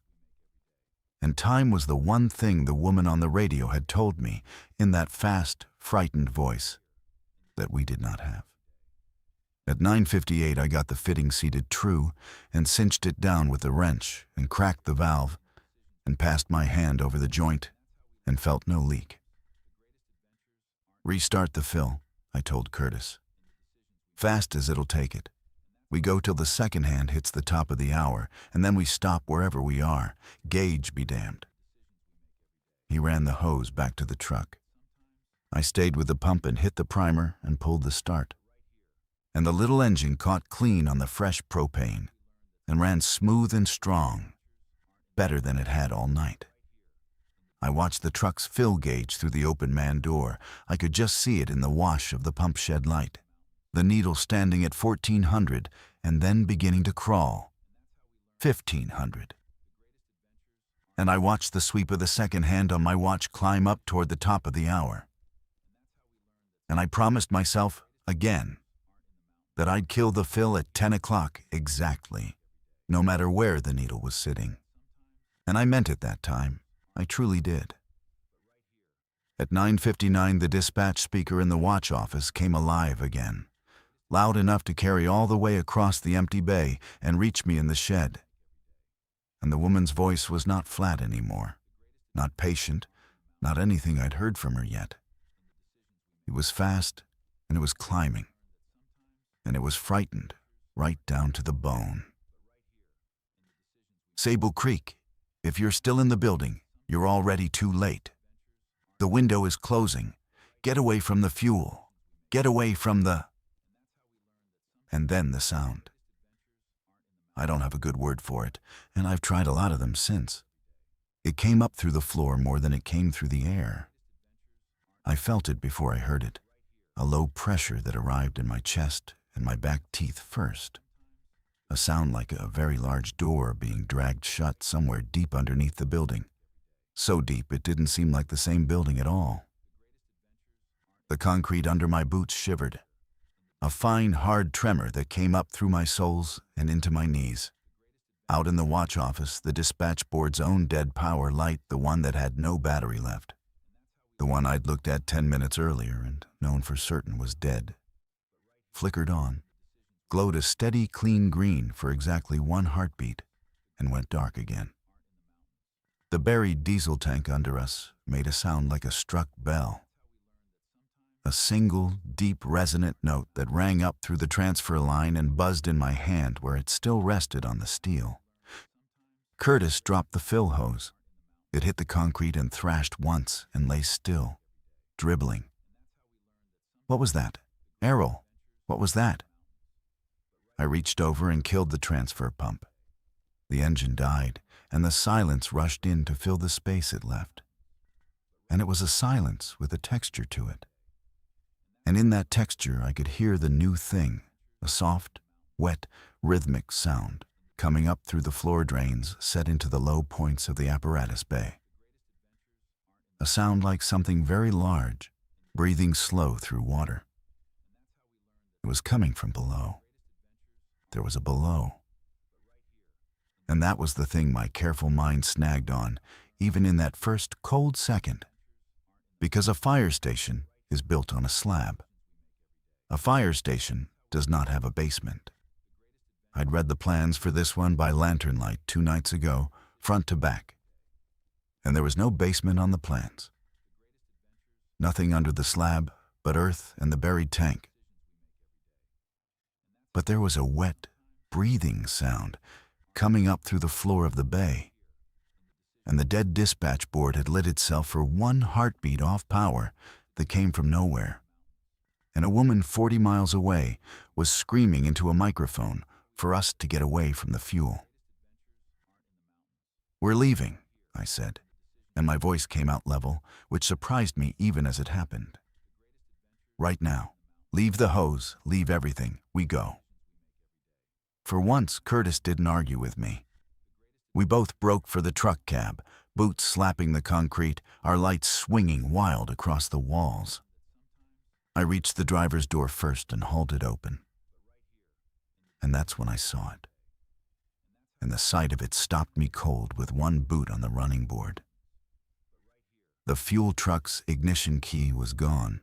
And time was the one thing the woman on the radio had told me in that fast, frightened voice that we did not have. At 9:58, I got the fitting seated true and cinched it down with the wrench and cracked the valve and passed my hand over the joint and felt no leak. "Restart the fill," I told Curtis. "Fast as it'll take it. We go till the second hand hits the top of the hour, and then we stop wherever we are. Gauge be damned." He ran the hose back to the truck. I stayed with the pump and hit the primer and pulled the start. And the little engine caught clean on the fresh propane and ran smooth and strong, better than it had all night. I watched the truck's fill gauge through the open man door. I could just see it in the wash of the pump shed light, the needle standing at 1400 and then beginning to crawl. 1500. And I watched the sweep of the second hand on my watch climb up toward the top of the hour. And I promised myself, again, that I'd kill the fill at 10 o'clock exactly, no matter where the needle was sitting. And I meant it that time. I truly did. At 9:59, the dispatch speaker in the watch office came alive again, loud enough to carry all the way across the empty bay and reach me in the shed. And the woman's voice was not flat anymore, not patient, not anything I'd heard from her yet. It was fast, and it was climbing, and it was frightened right down to the bone. "Sable Creek, if you're still in the building, you're already too late. The window is closing. Get away from the fuel. Get away from the..." And then the sound. I don't have a good word for it, and I've tried a lot of them since. It came up through the floor more than it came through the air. I felt it before I heard it, a low pressure that arrived in my chest and my back teeth first. A sound like a very large door being dragged shut somewhere deep underneath the building. So deep it didn't seem like the same building at all. The concrete under my boots shivered, a fine, hard tremor that came up through my soles and into my knees. Out in the watch office, the dispatch board's own dead power light, the one that had no battery left, the one I'd looked at 10 minutes earlier and known for certain was dead, flickered on, glowed a steady, clean green for exactly 1 heartbeat, and went dark again. The buried diesel tank under us made a sound like a struck bell. A single, deep, resonant note that rang up through the transfer line and buzzed in my hand where it still rested on the steel. Curtis dropped the fill hose. It hit the concrete and thrashed once and lay still, dribbling. "What was that? Errol, what was that?" I reached over and killed the transfer pump. The engine died, and the silence rushed in to fill the space it left. And it was a silence with a texture to it. And in that texture I could hear the new thing, a soft, wet, rhythmic sound coming up through the floor drains set into the low points of the apparatus bay. A sound like something very large, breathing slow through water. It was coming from below. There was a below. And that was the thing my careful mind snagged on, even in that first cold second. Because a fire station is built on a slab. A fire station does not have a basement. I'd read the plans for this one by lantern light 2 nights ago, front to back. And there was no basement on the plans. Nothing under the slab but earth and the buried tank. But there was a wet, breathing sound coming up through the floor of the bay. and the dead dispatch board had lit itself for one heartbeat off power that came from nowhere. And a woman 40 miles away was screaming into a microphone for us to get away from the fuel. "We're leaving," I said, and my voice came out level, which surprised me even as it happened. "Right now. Leave the hose, leave everything, we go." For once, Curtis didn't argue with me. We both broke for the truck cab, boots slapping the concrete, our lights swinging wild across the walls. I reached the driver's door first and hauled it open. And that's when I saw it. And the sight of it stopped me cold with one boot on the running board. The fuel truck's ignition key was gone.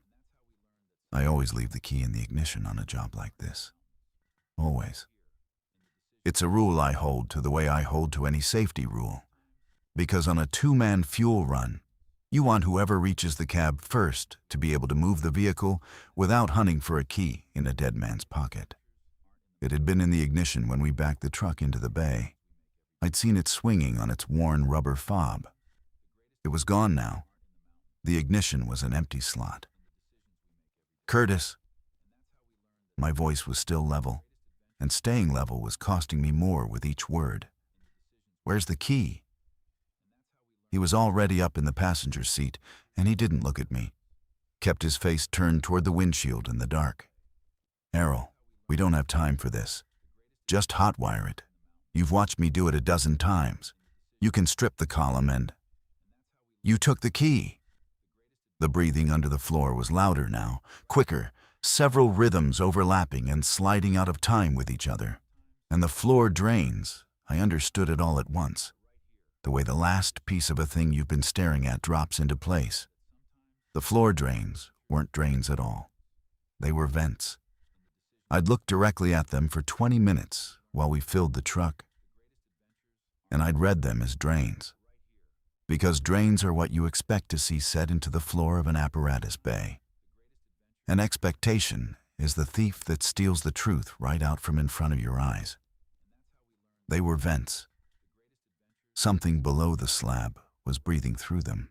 I always leave the key in the ignition on a job like this. Always. It's a rule I hold to the way I hold to any safety rule. Because on a two-man fuel run, you want whoever reaches the cab first to be able to move the vehicle without hunting for a key in a dead man's pocket. It had been in the ignition when we backed the truck into the bay. I'd seen it swinging on its worn rubber fob. It was gone now. The ignition was an empty slot. "Curtis." My voice was still level, and staying level was costing me more with each word. "Where's the key?" He was already up in the passenger seat, and he didn't look at me. Kept his face turned toward the windshield in the dark. "Errol, we don't have time for this. Just hotwire it. You've watched me do it a dozen times. You can strip the column and—" "You took the key." The breathing under the floor was louder now, quicker, several rhythms overlapping and sliding out of time with each other. And the floor drains, I understood it all at once. The way the last piece of a thing you've been staring at drops into place. The floor drains weren't drains at all. They were vents. I'd looked directly at them for 20 minutes while we filled the truck. And I'd read them as drains. Because drains are what you expect to see set into the floor of an apparatus bay. An expectation is the thief that steals the truth right out from in front of your eyes. They were vents. Something below the slab was breathing through them.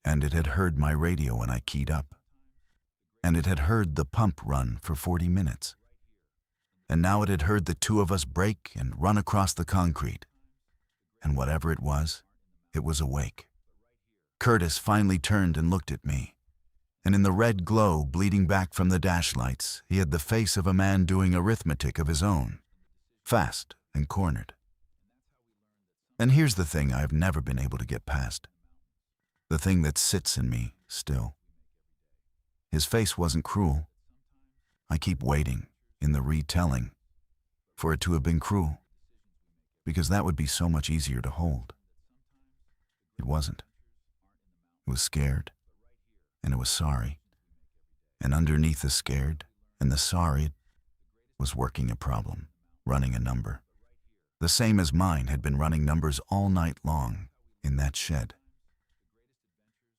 And it had heard my radio when I keyed up. And it had heard the pump run for 40 minutes. And now it had heard the two of us break and run across the concrete. And whatever it was awake. Curtis finally turned and looked at me. And in the red glow bleeding back from the dash lights, he had the face of a man doing arithmetic of his own. Fast and cornered. And here's the thing I've never been able to get past. The thing that sits in me still. His face wasn't cruel. I keep waiting, in the retelling, for it to have been cruel. Because that would be so much easier to hold. It wasn't. It was scared, and it was sorry. And underneath the scared and the sorry, it was working a problem, running a number. The same as mine had been running numbers all night long in that shed.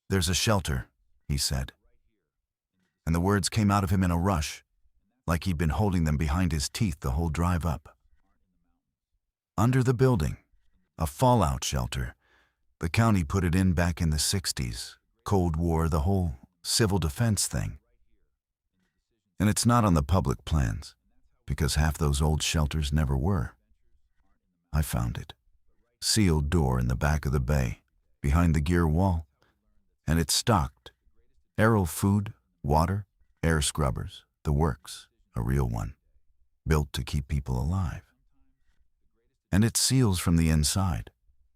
"There's a shelter," he said. And the words came out of him in a rush, like he'd been holding them behind his teeth the whole drive up. "Under the building, a fallout shelter. The county put it in back in the 60s, Cold War, the whole civil defense thing. And it's not on the public plans, because half those old shelters never were. I found it. Sealed door in the back of the bay, behind the gear wall. And it's stocked. Errol food, water, air scrubbers, the works, a real one. Built to keep people alive. And it seals from the inside.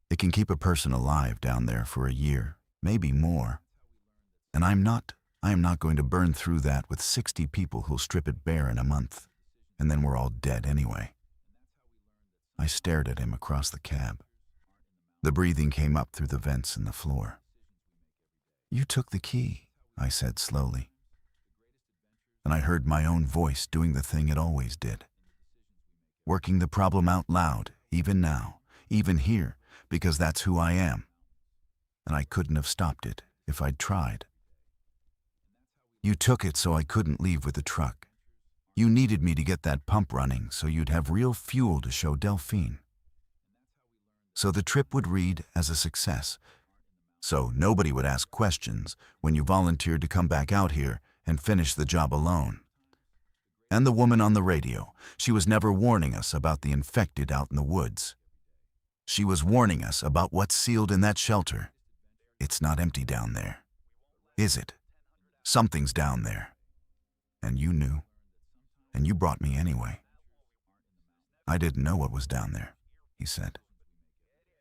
It can keep a person alive down there for a year, maybe more. And I am not going to burn through that with 60 people who'll strip it bare in a month, and then we're all dead anyway." I stared at him across the cab. The breathing came up through the vents in the floor. "You took the key," I said slowly. And I heard my own voice doing the thing it always did. Working the problem out loud, even now, even here, because that's who I am. And I couldn't have stopped it if I'd tried. "You took it so I couldn't leave with the truck. You needed me to get that pump running so you'd have real fuel to show Delphine. so the trip would read as a success. So nobody would ask questions when you volunteered to come back out here and finish the job alone. And the woman on the radio, she was never warning us about the infected out in the woods. She was warning us about what's sealed in that shelter. It's not empty down there, is it? Something's down there. And you knew. And you brought me anyway. I didn't know what was down there, he said.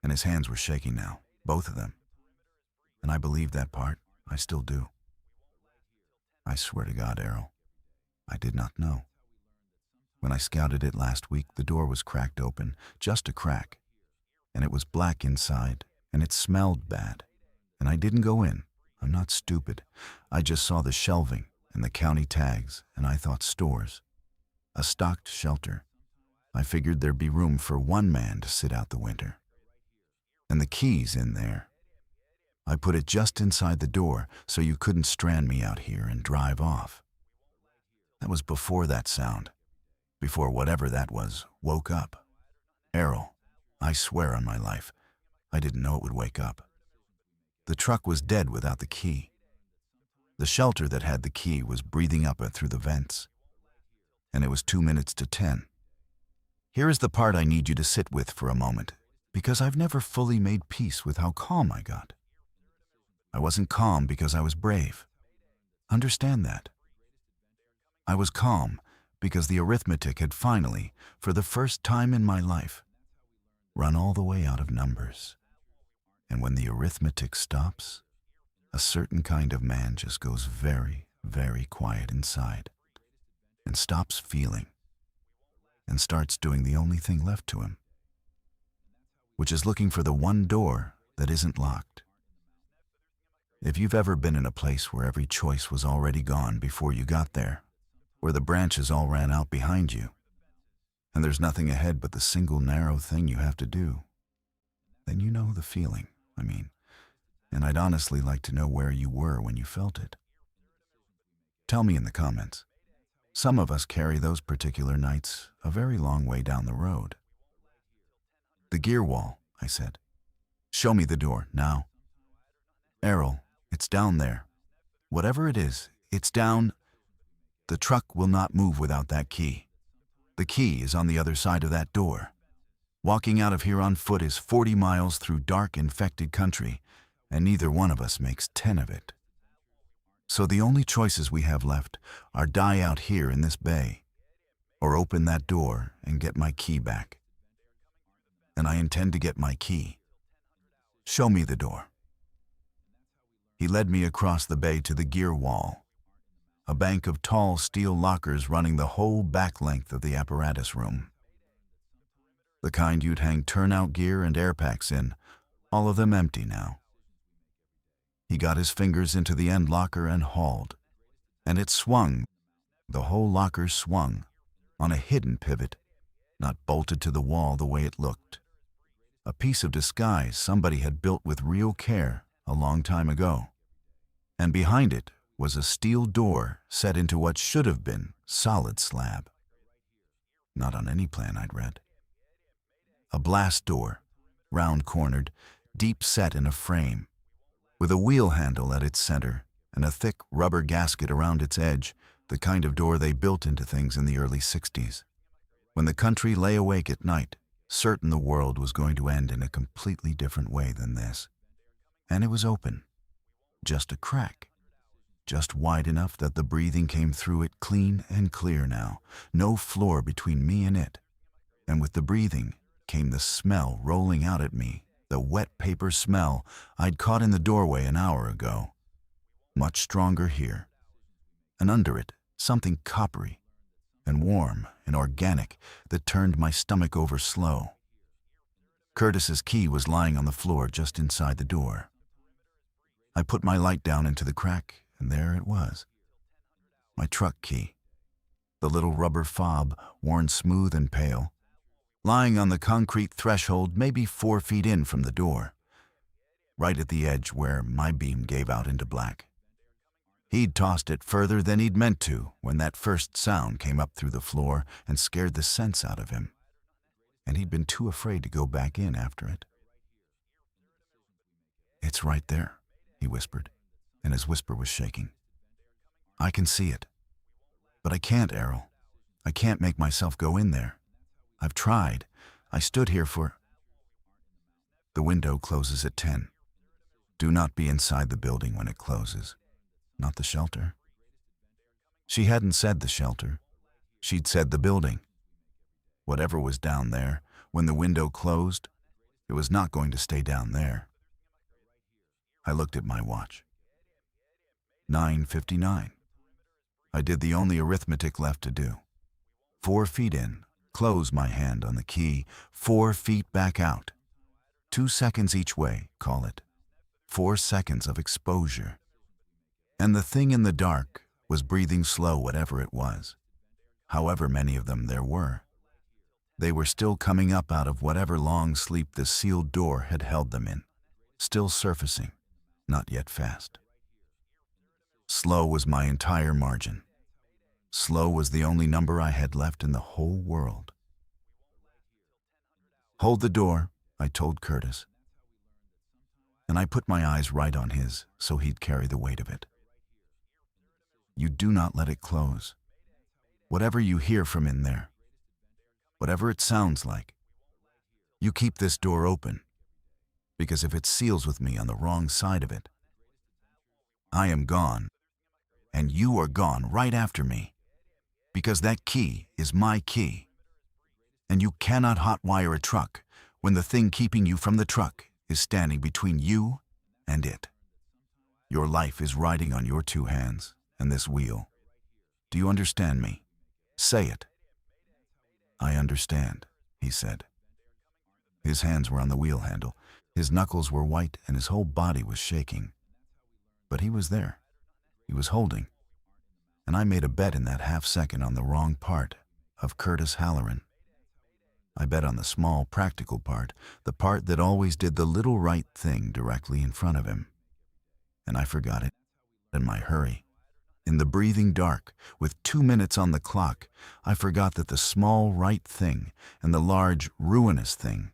And his hands were shaking now, both of them. And I believed that part. I still do. I swear to God, Errol, I did not know. When I scouted it last week, the door was cracked open, just a crack. And it was black inside, and it smelled bad. And I didn't go in. I'm not stupid. I just saw the shelving and the county tags, and I thought stores. A stocked shelter. I figured there'd be room for one man to sit out the winter. And the key's in there. I put it just inside the door so you couldn't strand me out here and drive off. That was before that sound, before whatever that was woke up. Errol, I swear on my life, I didn't know it would wake up. The truck was dead without the key. The shelter that had the key was breathing up it through the vents. And it was 2 minutes to 10. Here is the part I need you to sit with for a moment, because I've never fully made peace with how calm I got. I wasn't calm because I was brave. Understand that. I was calm because the arithmetic had finally, for the first time in my life, run all the way out of numbers. And when the arithmetic stops, a certain kind of man just goes very, very quiet inside and stops feeling and starts doing the only thing left to him, which is looking for the one door that isn't locked. If you've ever been in a place where every choice was already gone before you got there, where the branches all ran out behind you, and there's nothing ahead but the single narrow thing you have to do, then you know the feeling. And I'd honestly like to know where you were when you felt it. Tell me in the comments. Some of us carry those particular nights a very long way down the road. The gear wall, I said. Show me the door, now. Errol, it's down there. Whatever it is, it's down. The truck will not move without that key. The key is on the other side of that door. Walking out of here on foot is 40 miles through dark, infected country, and neither one of us makes 10 of it. So the only choices we have left are die out here in this bay, or open that door and get my key back. And I intend to get my key. Show me the door. He led me across the bay to the gear wall, a bank of tall steel lockers running the whole back length of the apparatus room. The kind you'd hang turnout gear and air packs in, all of them empty now. He got his fingers into the end locker and hauled, and it swung. The whole locker swung, on a hidden pivot, not bolted to the wall the way it looked. A piece of disguise somebody had built with real care a long time ago. And behind it was a steel door set into what should have been solid slab. Not on any plan I'd read. A blast door, round-cornered, deep-set in a frame, with a wheel handle at its center and a thick rubber gasket around its edge, the kind of door they built into things in the early 60s. When the country lay awake at night, certain the world was going to end in a completely different way than this. And it was open. Just a crack. Just wide enough that the breathing came through it clean and clear now. No floor between me and it. And with the breathing came the smell rolling out at me, the wet paper smell I'd caught in the doorway an hour ago. Much stronger here. And under it, something coppery and warm and organic that turned my stomach over slow. Curtis's key was lying on the floor just inside the door. I put my light down into the crack, and there it was. My truck key. The little rubber fob, worn smooth and pale, lying on the concrete threshold maybe 4 feet in from the door, right at the edge where my beam gave out into black. He'd tossed it further than he'd meant to when that first sound came up through the floor and scared the sense out of him. And he'd been too afraid to go back in after it. "It's right there," he whispered, and his whisper was shaking. "I can see it. But I can't, Errol. I can't make myself go in there. I've tried. I stood here for—" "The window closes at 10. Do not be inside the building when it closes. Not the shelter." She hadn't said the shelter. She'd said the building. Whatever was down there, when the window closed, it was not going to stay down there. I looked at my watch. 9:59. I did the only arithmetic left to do. 4 feet in, close my hand on the key, 4 feet back out. 2 seconds each way, call it. 4 seconds of exposure. And the thing in the dark was breathing slow, whatever it was. However many of them there were. They were still coming up out of whatever long sleep the sealed door had held them in. Still surfacing, not yet fast. Slow was my entire margin. Slow was the only number I had left in the whole world. "Hold the door," I told Curtis. And I put my eyes right on his so he'd carry the weight of it. "You do not let it close. Whatever you hear from in there, whatever it sounds like, you keep this door open, because if it seals with me on the wrong side of it, I am gone, and you are gone right after me, because that key is my key, and you cannot hotwire a truck when the thing keeping you from the truck is standing between you and it. Your life is riding on your 2 hands and this wheel. Do you understand me? Say it." "I understand," he said. His hands were on the wheel handle. His knuckles were white and his whole body was shaking. But he was there. He was holding. And I made a bet in that half-second on the wrong part of Curtis Halloran. I bet on the small, practical part, the part that always did the little right thing directly in front of him. And I forgot it in my hurry. In the breathing dark, with 2 minutes on the clock, I forgot that the small right thing and the large ruinous thing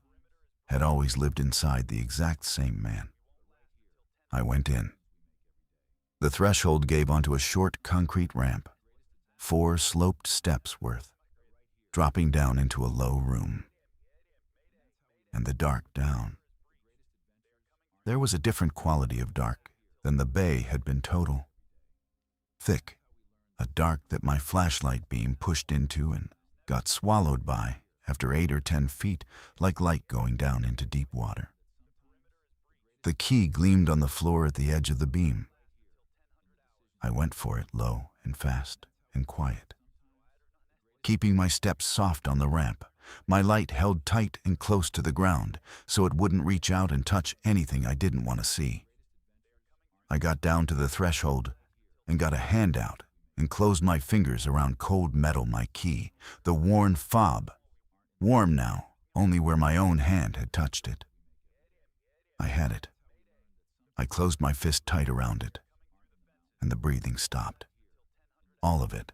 had always lived inside the exact same man. I went in. The threshold gave onto a short concrete ramp, 4 sloped steps worth, dropping down into a low room. And the dark down. There was a different quality of dark than the bay had been total. Thick, a dark that my flashlight beam pushed into and got swallowed by after 8 or 10 feet, like light going down into deep water. The key gleamed on the floor at the edge of the beam. I went for it low and fast and quiet. Keeping my steps soft on the ramp, my light held tight and close to the ground so it wouldn't reach out and touch anything I didn't want to see. I got down to the threshold and got a hand out and closed my fingers around cold metal, my key, the worn fob, warm now only where my own hand had touched it. I had it. I closed my fist tight around it, and the breathing stopped. All of it,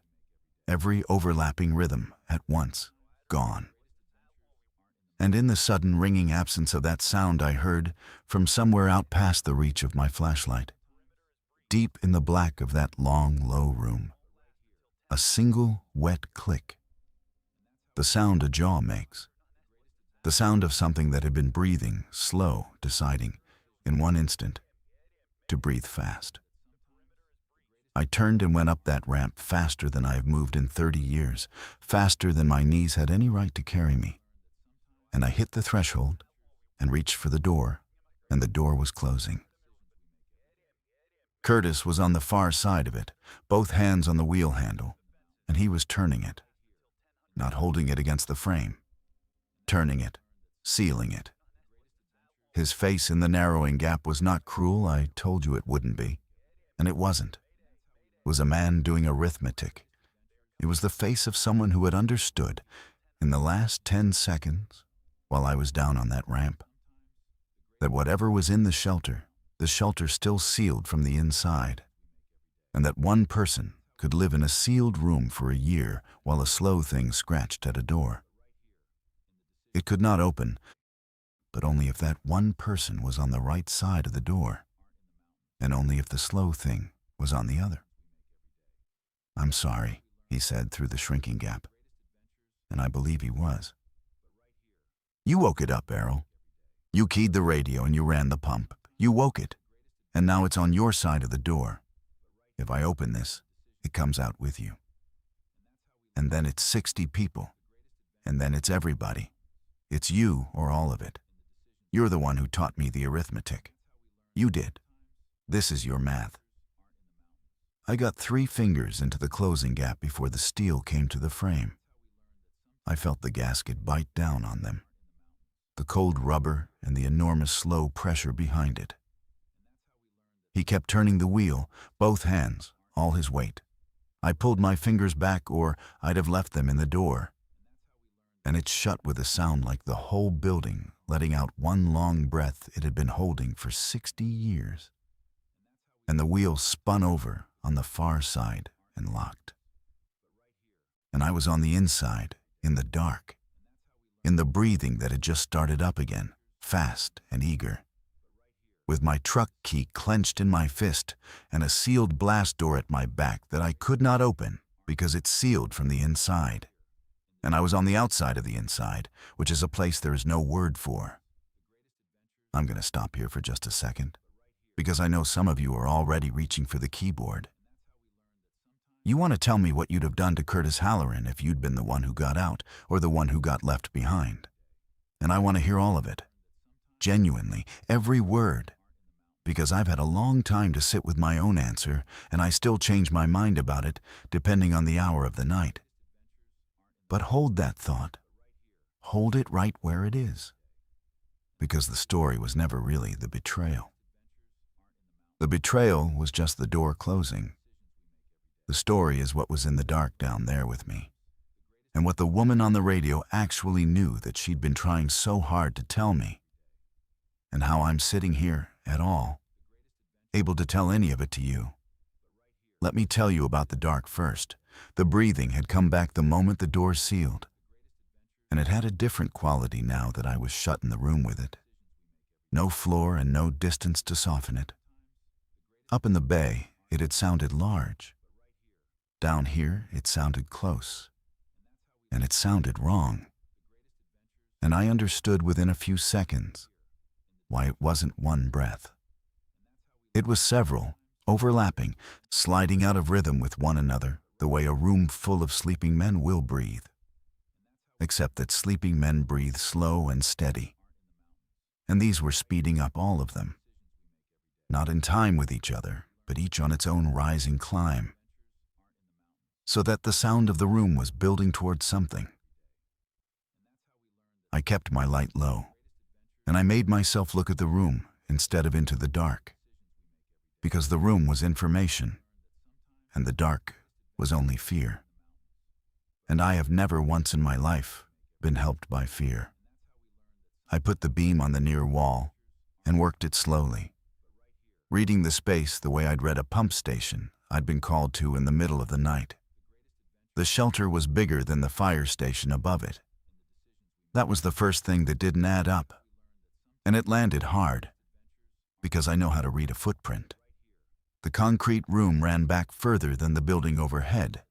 every overlapping rhythm at once, gone. And in the sudden ringing absence of that sound I heard from somewhere out past the reach of my flashlight, deep in the black of that long, low room, a single wet click. The sound a jaw makes. The sound of something that had been breathing, slow, deciding, in one instant, to breathe fast. I turned and went up that ramp faster than I have moved in 30 years, faster than my knees had any right to carry me. And I hit the threshold and reached for the door, and the door was closing. Curtis was on the far side of it, both hands on the wheel handle, and he was turning it. Not holding it against the frame. Turning it, sealing it. His face in the narrowing gap was not cruel, I told you it wouldn't be. And it wasn't. It was a man doing arithmetic. It was the face of someone who had understood, in the last 10 seconds, while I was down on that ramp, that whatever was in the shelter still sealed from the inside, and that one person could live in a sealed room for a year while a slow thing scratched at a door. It could not open, but only if that one person was on the right side of the door, and only if the slow thing was on the other. "I'm sorry," he said through the shrinking gap, and I believe he was. "You woke it up, Errol. You keyed the radio and you ran the pump. You woke it, and now it's on your side of the door. If I open this, it comes out with you. And then it's 60 people, and then it's everybody. It's you or all of it. You're the one who taught me the arithmetic. You did. This is your math." I got 3 fingers into the closing gap before the steel came to the frame. I felt the gasket bite down on them, the cold rubber and the enormous slow pressure behind it. He kept turning the wheel, both hands, all his weight. I pulled my fingers back, or I'd have left them in the door. And it shut with a sound like the whole building letting out one long breath it had been holding for 60 years. And the wheel spun over on the far side and locked. And I was on the inside, in the dark, in the breathing that had just started up again, fast and eager, with my truck key clenched in my fist and a sealed blast door at my back that I could not open because it's sealed from the inside. And I was on the outside of the inside, which is a place there is no word for. I'm going to stop here for just a second, because I know some of you are already reaching for the keyboard. You want to tell me what you'd have done to Curtis Halloran if you'd been the one who got out or the one who got left behind. And I want to hear all of it. Genuinely, every word. Because I've had a long time to sit with my own answer, and I still change my mind about it depending on the hour of the night. But hold that thought. Hold it right where it is. Because the story was never really the betrayal. The betrayal was just the door closing. The story is what was in the dark down there with me, and what the woman on the radio actually knew that she'd been trying so hard to tell me, and how I'm sitting here at all, able to tell any of it to you. Let me tell you about the dark first. The breathing had come back the moment the door sealed, and it had a different quality now that I was shut in the room with it. No floor and no distance to soften it. Up in the bay, it had sounded large. Down here, it sounded close. And it sounded wrong. And I understood within a few seconds why it wasn't one breath. It was several, overlapping, sliding out of rhythm with one another, the way a room full of sleeping men will breathe. Except that sleeping men breathe slow and steady. And these were speeding up, all of them. Not in time with each other, but each on its own rising climb. So that the sound of the room was building towards something. I kept my light low, and I made myself look at the room instead of into the dark, because the room was information, and the dark was only fear. And I have never once in my life been helped by fear. I put the beam on the near wall and worked it slowly, reading the space the way I'd read a pump station I'd been called to in the middle of the night. The shelter was bigger than the fire station above it. That was the first thing that didn't add up. And it landed hard, because I know how to read a footprint. The concrete room ran back further than the building overhead,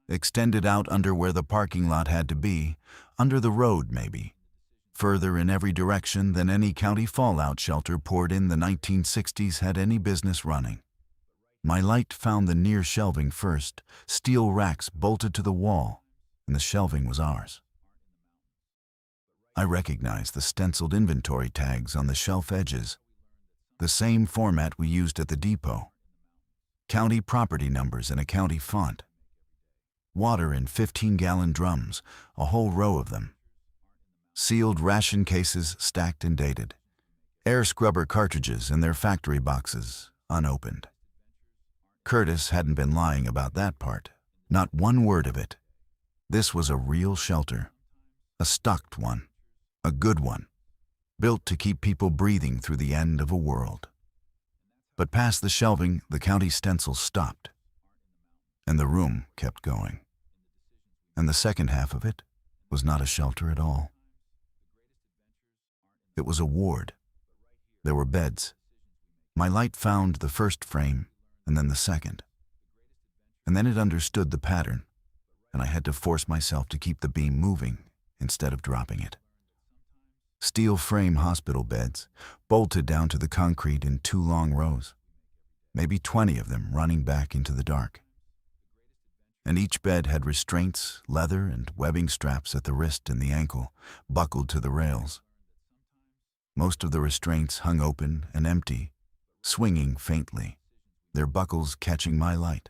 extended out under where the parking lot had to be, under the road maybe, further in every direction than any county fallout shelter poured in the 1960s had any business running. My light found the near shelving first, steel racks bolted to the wall, and the shelving was ours. I recognized the stenciled inventory tags on the shelf edges, the same format we used at the depot. County property numbers in a county font. Water in 15-gallon drums, a whole row of them. Sealed ration cases stacked and dated. Air scrubber cartridges in their factory boxes, unopened. Curtis hadn't been lying about that part. Not one word of it. This was a real shelter. A stocked one. A good one. Built to keep people breathing through the end of a world. But past the shelving, the county stencil stopped. And the room kept going. And the second half of it was not a shelter at all. It was a ward. There were beds. My light found the first frame, and then the second. And then it understood the pattern, and I had to force myself to keep the beam moving instead of dropping it. Steel frame hospital beds, bolted down to the concrete in 2 long rows, maybe 20 of them running back into the dark. And each bed had restraints, leather and webbing straps at the wrist and the ankle, buckled to the rails. Most of the restraints hung open and empty, swinging faintly, their buckles catching my light.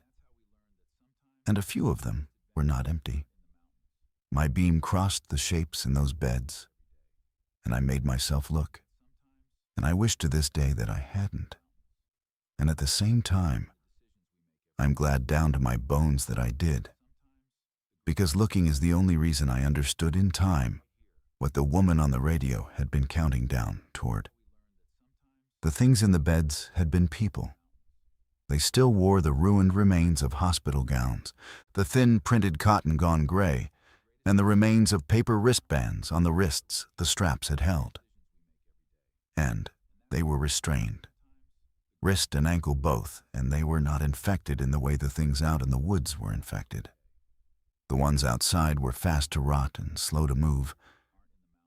And a few of them were not empty. My beam crossed the shapes in those beds, and I made myself look. And I wish to this day that I hadn't. And at the same time, I'm glad down to my bones that I did. Because looking is the only reason I understood in time what the woman on the radio had been counting down toward. The things in the beds had been people. They still wore the ruined remains of hospital gowns, the thin printed cotton gone gray, and the remains of paper wristbands on the wrists the straps had held. And they were restrained. Wrist and ankle both, and they were not infected in the way the things out in the woods were infected. The ones outside were fast to rot and slow to move,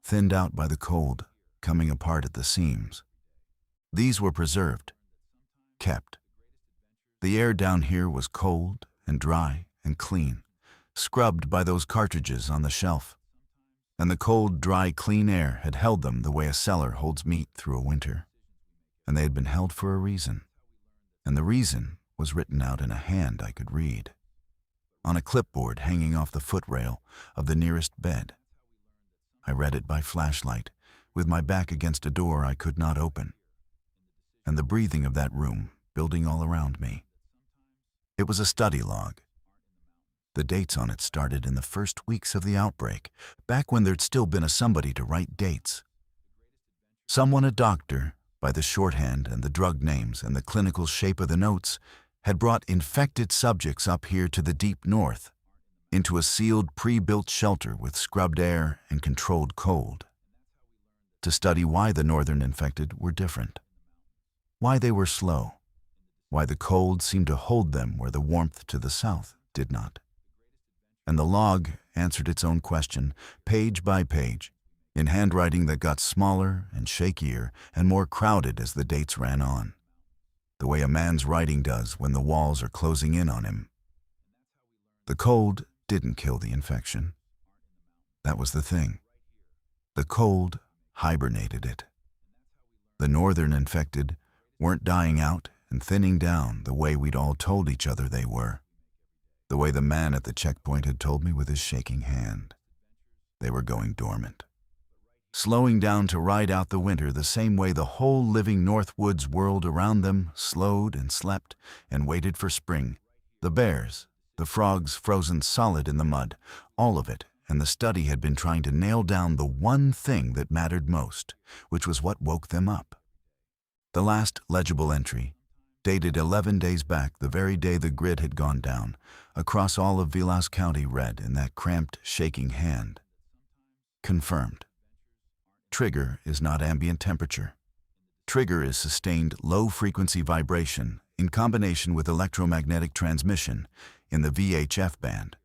thinned out by the cold, coming apart at the seams. These were preserved, kept. The air down here was cold and dry and clean, scrubbed by those cartridges on the shelf. And the cold, dry, clean air had held them the way a cellar holds meat through a winter. And they had been held for a reason. And the reason was written out in a hand I could read, on a clipboard hanging off the footrail of the nearest bed. I read it by flashlight, with my back against a door I could not open, and the breathing of that room building all around me. It was a study log. The dates on it started in the first weeks of the outbreak, back when there'd still been a somebody to write dates. Someone, a doctor, by the shorthand and the drug names and the clinical shape of the notes, had brought infected subjects up here to the deep north, into a sealed pre-built shelter with scrubbed air and controlled cold, to study why the northern infected were different, why they were slow, why the cold seemed to hold them where the warmth to the south did not. And the log answered its own question, page by page, in handwriting that got smaller and shakier and more crowded as the dates ran on, the way a man's writing does when the walls are closing in on him. The cold didn't kill the infection. That was the thing. The cold hibernated it. The northern infected weren't dying out and thinning down the way we'd all told each other they were, the way the man at the checkpoint had told me with his shaking hand. They were going dormant, slowing down to ride out the winter the same way the whole living North Woods world around them slowed and slept and waited for spring. The bears, the frogs frozen solid in the mud, all of it, and the study had been trying to nail down the one thing that mattered most, which was what woke them up. The last legible entry, dated 11 days back, the very day the grid had gone down, across all of Vilas County, read in that cramped, shaking hand. Confirmed. Trigger is not ambient temperature. Trigger is sustained low-frequency vibration in combination with electromagnetic transmission in the VHF band.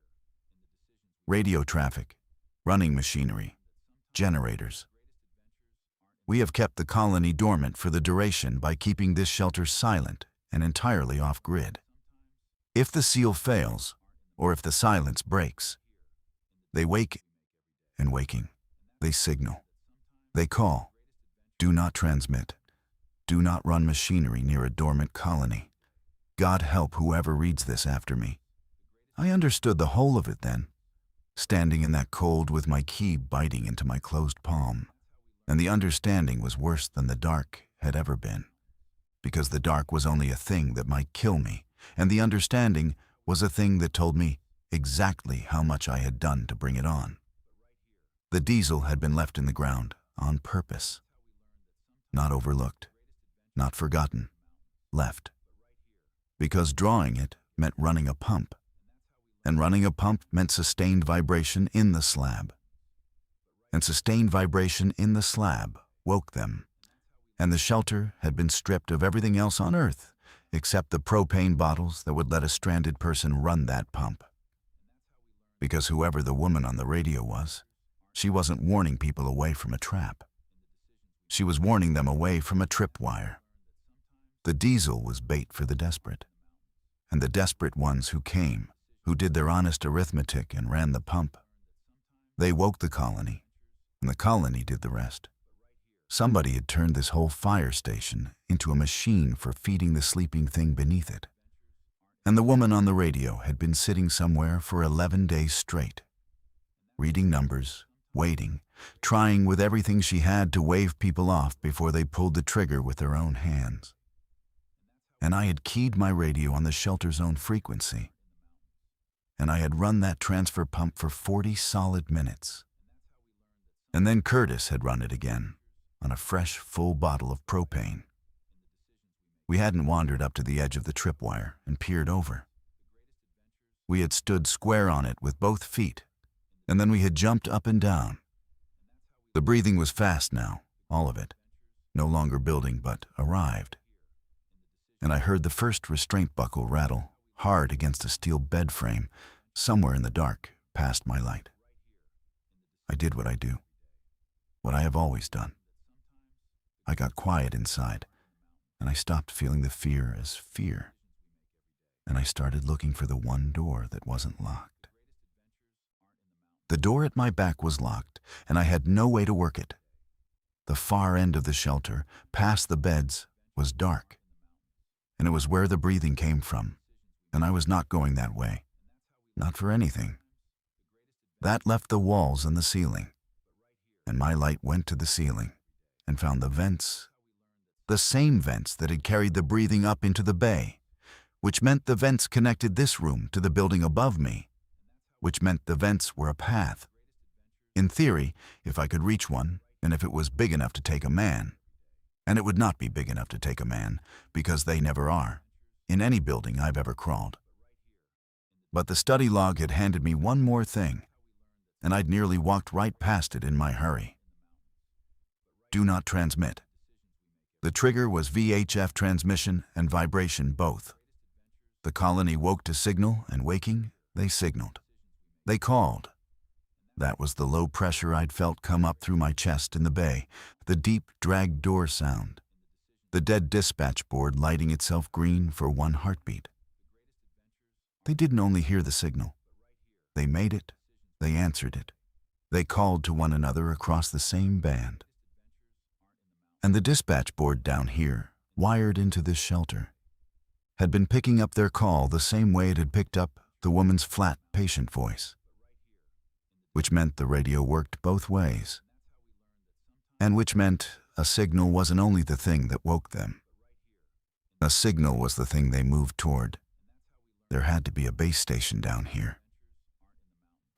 Radio traffic, running machinery, generators. We have kept the colony dormant for the duration by keeping this shelter silent and entirely off-grid. If the seal fails, or if the silence breaks, they wake, and waking, they signal. They call. Do not transmit. Do not run machinery near a dormant colony. God help whoever reads this after me. I understood the whole of it then, standing in that cold with my key biting into my closed palm. And the understanding was worse than the dark had ever been, because the dark was only a thing that might kill me, and the understanding was a thing that told me exactly how much I had done to bring it on. The diesel had been left in the ground on purpose, not overlooked, not forgotten, left, because drawing it meant running a pump, and running a pump meant sustained vibration in the slab. And sustained vibration in the slab woke them, and the shelter had been stripped of everything else on Earth except the propane bottles that would let a stranded person run that pump. Because whoever the woman on the radio was, she wasn't warning people away from a trap. She was warning them away from a tripwire. The diesel was bait for the desperate, and the desperate ones who came, who did their honest arithmetic and ran the pump. They woke the colony, and the colony did the rest. Somebody had turned this whole fire station into a machine for feeding the sleeping thing beneath it. And the woman on the radio had been sitting somewhere for 11 days straight, reading numbers, waiting, trying with everything she had to wave people off before they pulled the trigger with their own hands. And I had keyed my radio on the shelter's own frequency. And I had run that transfer pump for 40 solid minutes. And then Curtis had run it again, on a fresh, full bottle of propane. We hadn't wandered up to the edge of the tripwire and peered over. We had stood square on it with both feet, and then we had jumped up and down. The breathing was fast now, all of it, no longer building but arrived. And I heard the first restraint buckle rattle hard against a steel bed frame somewhere in the dark past my light. I did what I do, what I have always done. I got quiet inside, and I stopped feeling the fear as fear, and I started looking for the one door that wasn't locked. The door at my back was locked, and I had no way to work it. The far end of the shelter, past the beds, was dark, and it was where the breathing came from, and I was not going that way, not for anything. That left the walls and the ceiling, and my light went to the ceiling and found the vents, the same vents that had carried the breathing up into the bay, which meant the vents connected this room to the building above me, which meant the vents were a path. In theory, if I could reach one, and if it was big enough to take a man, and it would not be big enough to take a man, because they never are, in any building I've ever crawled. But the study log had handed me one more thing, and I'd nearly walked right past it in my hurry. Do not transmit. The trigger was VHF transmission and vibration both. The colony woke to signal, and waking, they signaled. They called. That was the low pressure I'd felt come up through my chest in the bay, the deep dragged door sound, the dead dispatch board lighting itself green for one heartbeat. They didn't only hear the signal. They made it. They answered it. They called to one another across the same band. And the dispatch board down here, wired into this shelter, had been picking up their call the same way it had picked up the woman's flat, patient voice, which meant the radio worked both ways, and which meant a signal wasn't only the thing that woke them. A signal was the thing they moved toward. There had to be a base station down here.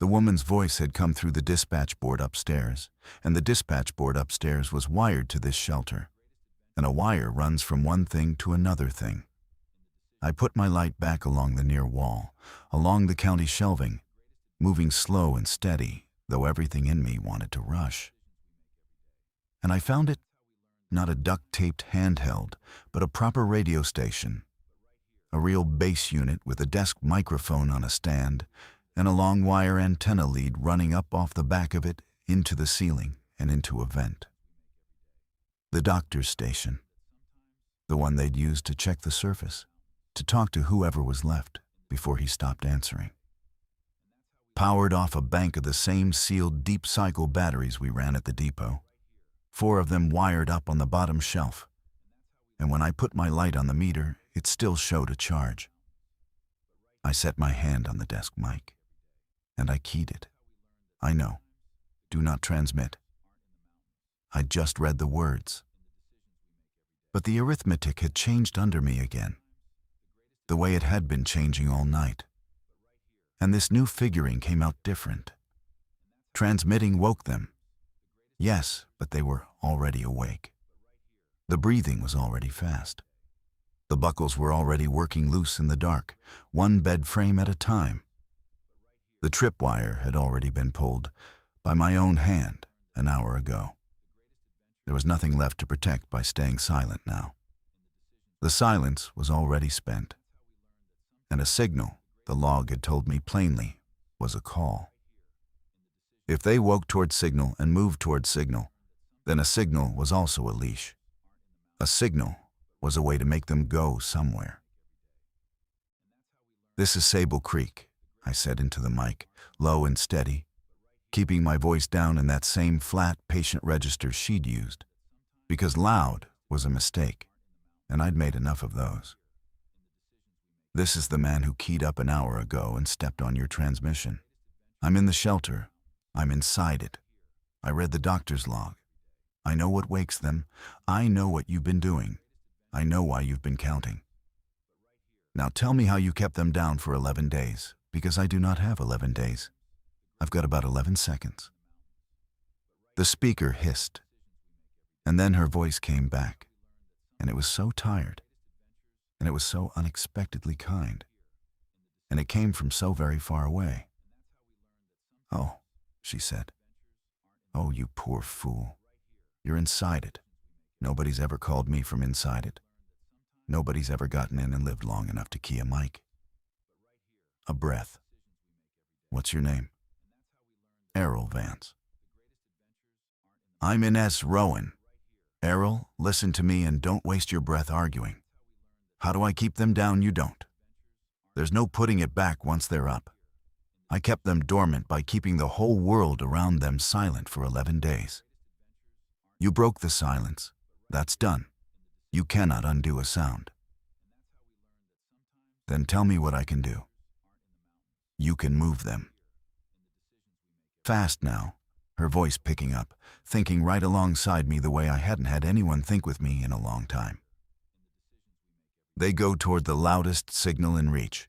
The woman's voice had come through the dispatch board upstairs, and the dispatch board upstairs was wired to this shelter, and a wire runs from one thing to another thing. I put my light back along the near wall, along the county shelving, moving slow and steady, though everything in me wanted to rush. And I found it not a duct-taped handheld, but a proper radio station, a real base unit with a desk microphone on a stand, and a long wire antenna lead running up off the back of it into the ceiling and into a vent. The doctor's station, the one they'd used to check the surface, to talk to whoever was left before he stopped answering. Powered off a bank of the same sealed deep cycle batteries we ran at the depot, 4 of them wired up on the bottom shelf, and when I put my light on the meter, it still showed a charge. I set my hand on the desk mic, and I keyed it. I know. Do not transmit. I'd just read the words. But the arithmetic had changed under me again, the way it had been changing all night. And this new figuring came out different. Transmitting woke them. Yes, but they were already awake. The breathing was already fast. The buckles were already working loose in the dark, one bed frame at a time. The tripwire had already been pulled by my own hand an hour ago. There was nothing left to protect by staying silent now. The silence was already spent, and a signal, the log had told me plainly, was a call. If they woke toward signal and moved toward signal, then a signal was also a leash. A signal was a way to make them go somewhere. "This is Sable Creek," I said into the mic, low and steady, keeping my voice down in that same flat, patient register she'd used, because loud was a mistake, and I'd made enough of those. "This is the man who keyed up an hour ago and stepped on your transmission. I'm in the shelter. I'm inside it. I read the doctor's log. I know what wakes them. I know what you've been doing. I know why you've been counting. Now tell me how you kept them down for 11 days, because I do not have 11 days. I've got about 11 seconds. The speaker hissed, and then her voice came back, and it was so tired, and it was so unexpectedly kind, and it came from so very far away. "Oh," she said. "Oh, you poor fool. You're inside it. Nobody's ever called me from inside it. Nobody's ever gotten in and lived long enough to key a mic." A breath. "What's your name?" "Errol Vance." "I'm Ines Rowan. Errol, listen to me and don't waste your breath arguing. How do I keep them down? You don't. There's no putting it back once they're up. I kept them dormant by keeping the whole world around them silent for 11 days. You broke the silence. That's done. You cannot undo a sound. Then tell me what I can do." "You can move them." Fast now, her voice picking up, thinking right alongside me the way I hadn't had anyone think with me in a long time. "They go toward the loudest signal in reach.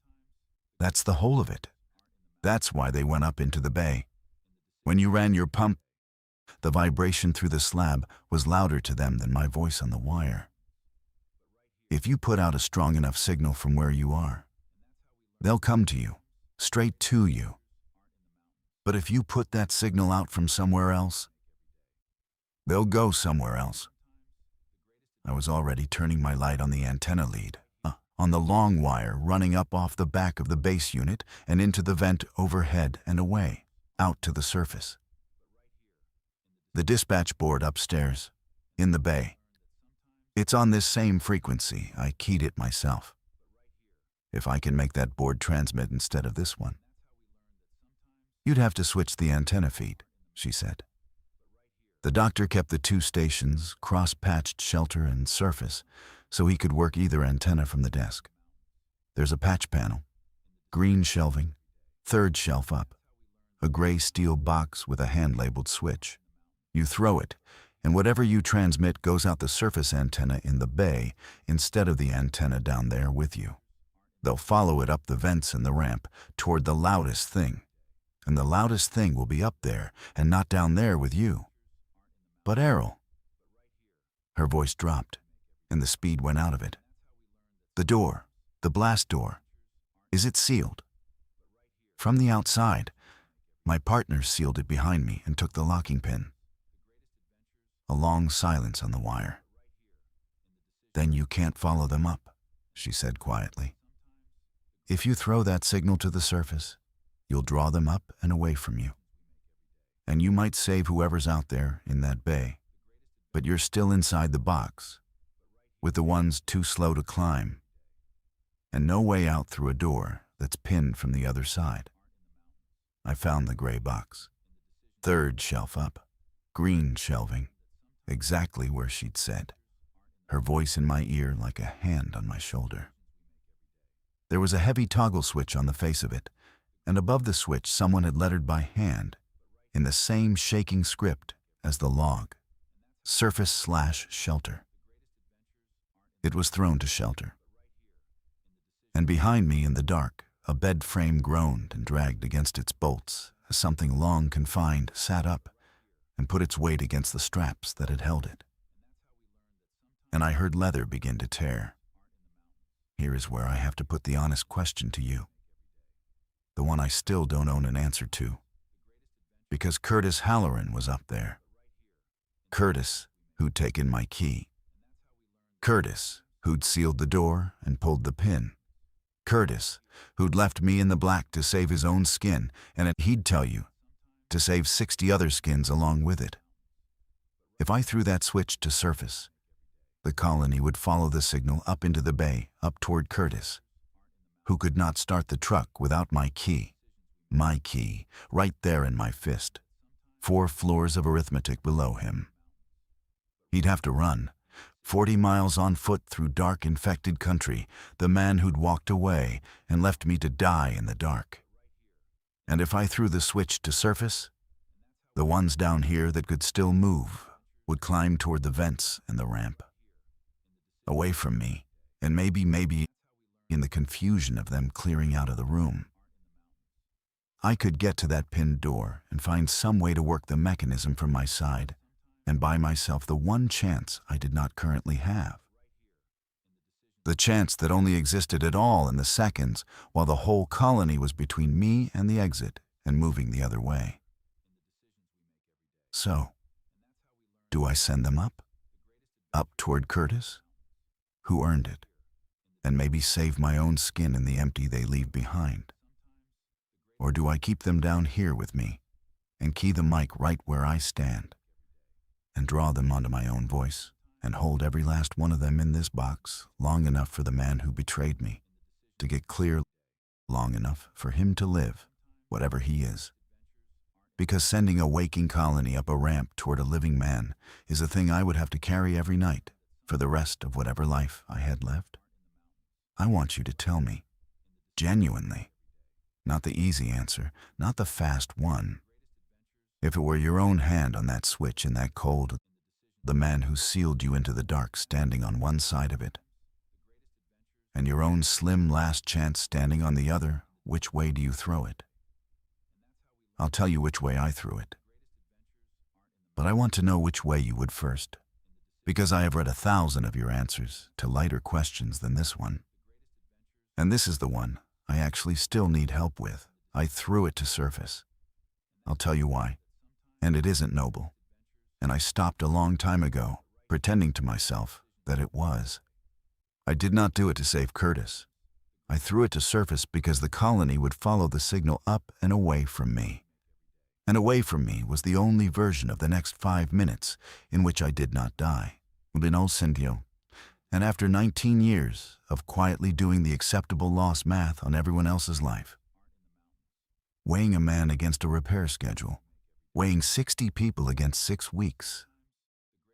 That's the whole of it. That's why they went up into the bay. When you ran your pump, the vibration through the slab was louder to them than my voice on the wire. If you put out a strong enough signal from where you are, they'll come to you, straight to you. But if you put that signal out from somewhere else, they'll go somewhere else." I was already turning my light on the antenna lead, on the long wire running up off the back of the base unit and into the vent overhead and away, out to the surface. The dispatch board upstairs, in the bay. It's on this same frequency. I keyed it myself. If I can make that board transmit instead of this one. "You'd have to switch the antenna feed," she said. The doctor kept the two stations, cross-patched shelter and surface, so he could work either antenna from the desk. There's a patch panel, green shelving, third shelf up, a gray steel box with a hand-labeled switch. You throw it, and whatever you transmit goes out the surface antenna in the bay instead of the antenna down there with you. They'll follow it up the vents and the ramp toward the loudest thing, and the loudest thing will be up there and not down there with you. But Errol..." Her voice dropped, and the speed went out of it. "The door, the blast door, is it sealed?" "From the outside. My partner sealed it behind me and took the locking pin." A long silence on the wire. "Then you can't follow them up," she said quietly. "If you throw that signal to the surface, you'll draw them up and away from you. And you might save whoever's out there in that bay, but you're still inside the box, with the ones too slow to climb, and no way out through a door that's pinned from the other side." I found the gray box. Third shelf up, green shelving, exactly where she'd said, her voice in my ear like a hand on my shoulder. There was a heavy toggle switch on the face of it, and above the switch someone had lettered by hand, in the same shaking script as the log, surface/shelter. It was thrown to shelter. And behind me in the dark, a bed frame groaned and dragged against its bolts as something long confined sat up and put its weight against the straps that had held it. And I heard leather begin to tear. Here is where I have to put the honest question to you, the one I still don't own an answer to. Because Curtis Halloran was up there. Curtis, who'd taken my key. Curtis, who'd sealed the door and pulled the pin. Curtis, who'd left me in the black to save his own skin, and he'd tell you, to save 60 other skins along with it. If I threw that switch to surface, the colony would follow the signal up into the bay, up toward Curtis, who could not start the truck without my key. My key, right there in my fist, 4 floors of arithmetic below him. He'd have to run, 40 miles on foot through dark, infected country, the man who'd walked away and left me to die in the dark. And if I threw the switch to surface, the ones down here that could still move would climb toward the vents and the ramp. Away from me, and maybe in the confusion of them clearing out of the room. I could get to that pinned door and find some way to work the mechanism from my side and buy myself the one chance I did not currently have. The chance that only existed at all in the seconds while the whole colony was between me and the exit and moving the other way. So, do I send them up? Up toward Curtis? Who earned it? And maybe save my own skin in the empty they leave behind? Or do I keep them down here with me and key the mic right where I stand and draw them onto my own voice and hold every last one of them in this box long enough for the man who betrayed me to get clear, long enough for him to live, whatever he is? Because sending a waking colony up a ramp toward a living man is a thing I would have to carry every night for the rest of whatever life I had left. I want you to tell me, genuinely, not the easy answer, not the fast one. If it were your own hand on that switch in that cold, the man who sealed you into the dark standing on one side of it, and your own slim last chance standing on the other, which way do you throw it? I'll tell you which way I threw it. But I want to know which way you would first, because I have read 1,000 of your answers to lighter questions than this one. And this is the one I actually still need help with. I threw it to surface. I'll tell you why. And it isn't noble. And I stopped a long time ago, pretending to myself that it was. I did not do it to save Curtis. I threw it to surface because the colony would follow the signal up and away from me. And away from me was the only version of the next 5 minutes in which I did not die. And after 19 years of quietly doing the acceptable loss math on everyone else's life, weighing a man against a repair schedule, weighing 60 people against 6 weeks,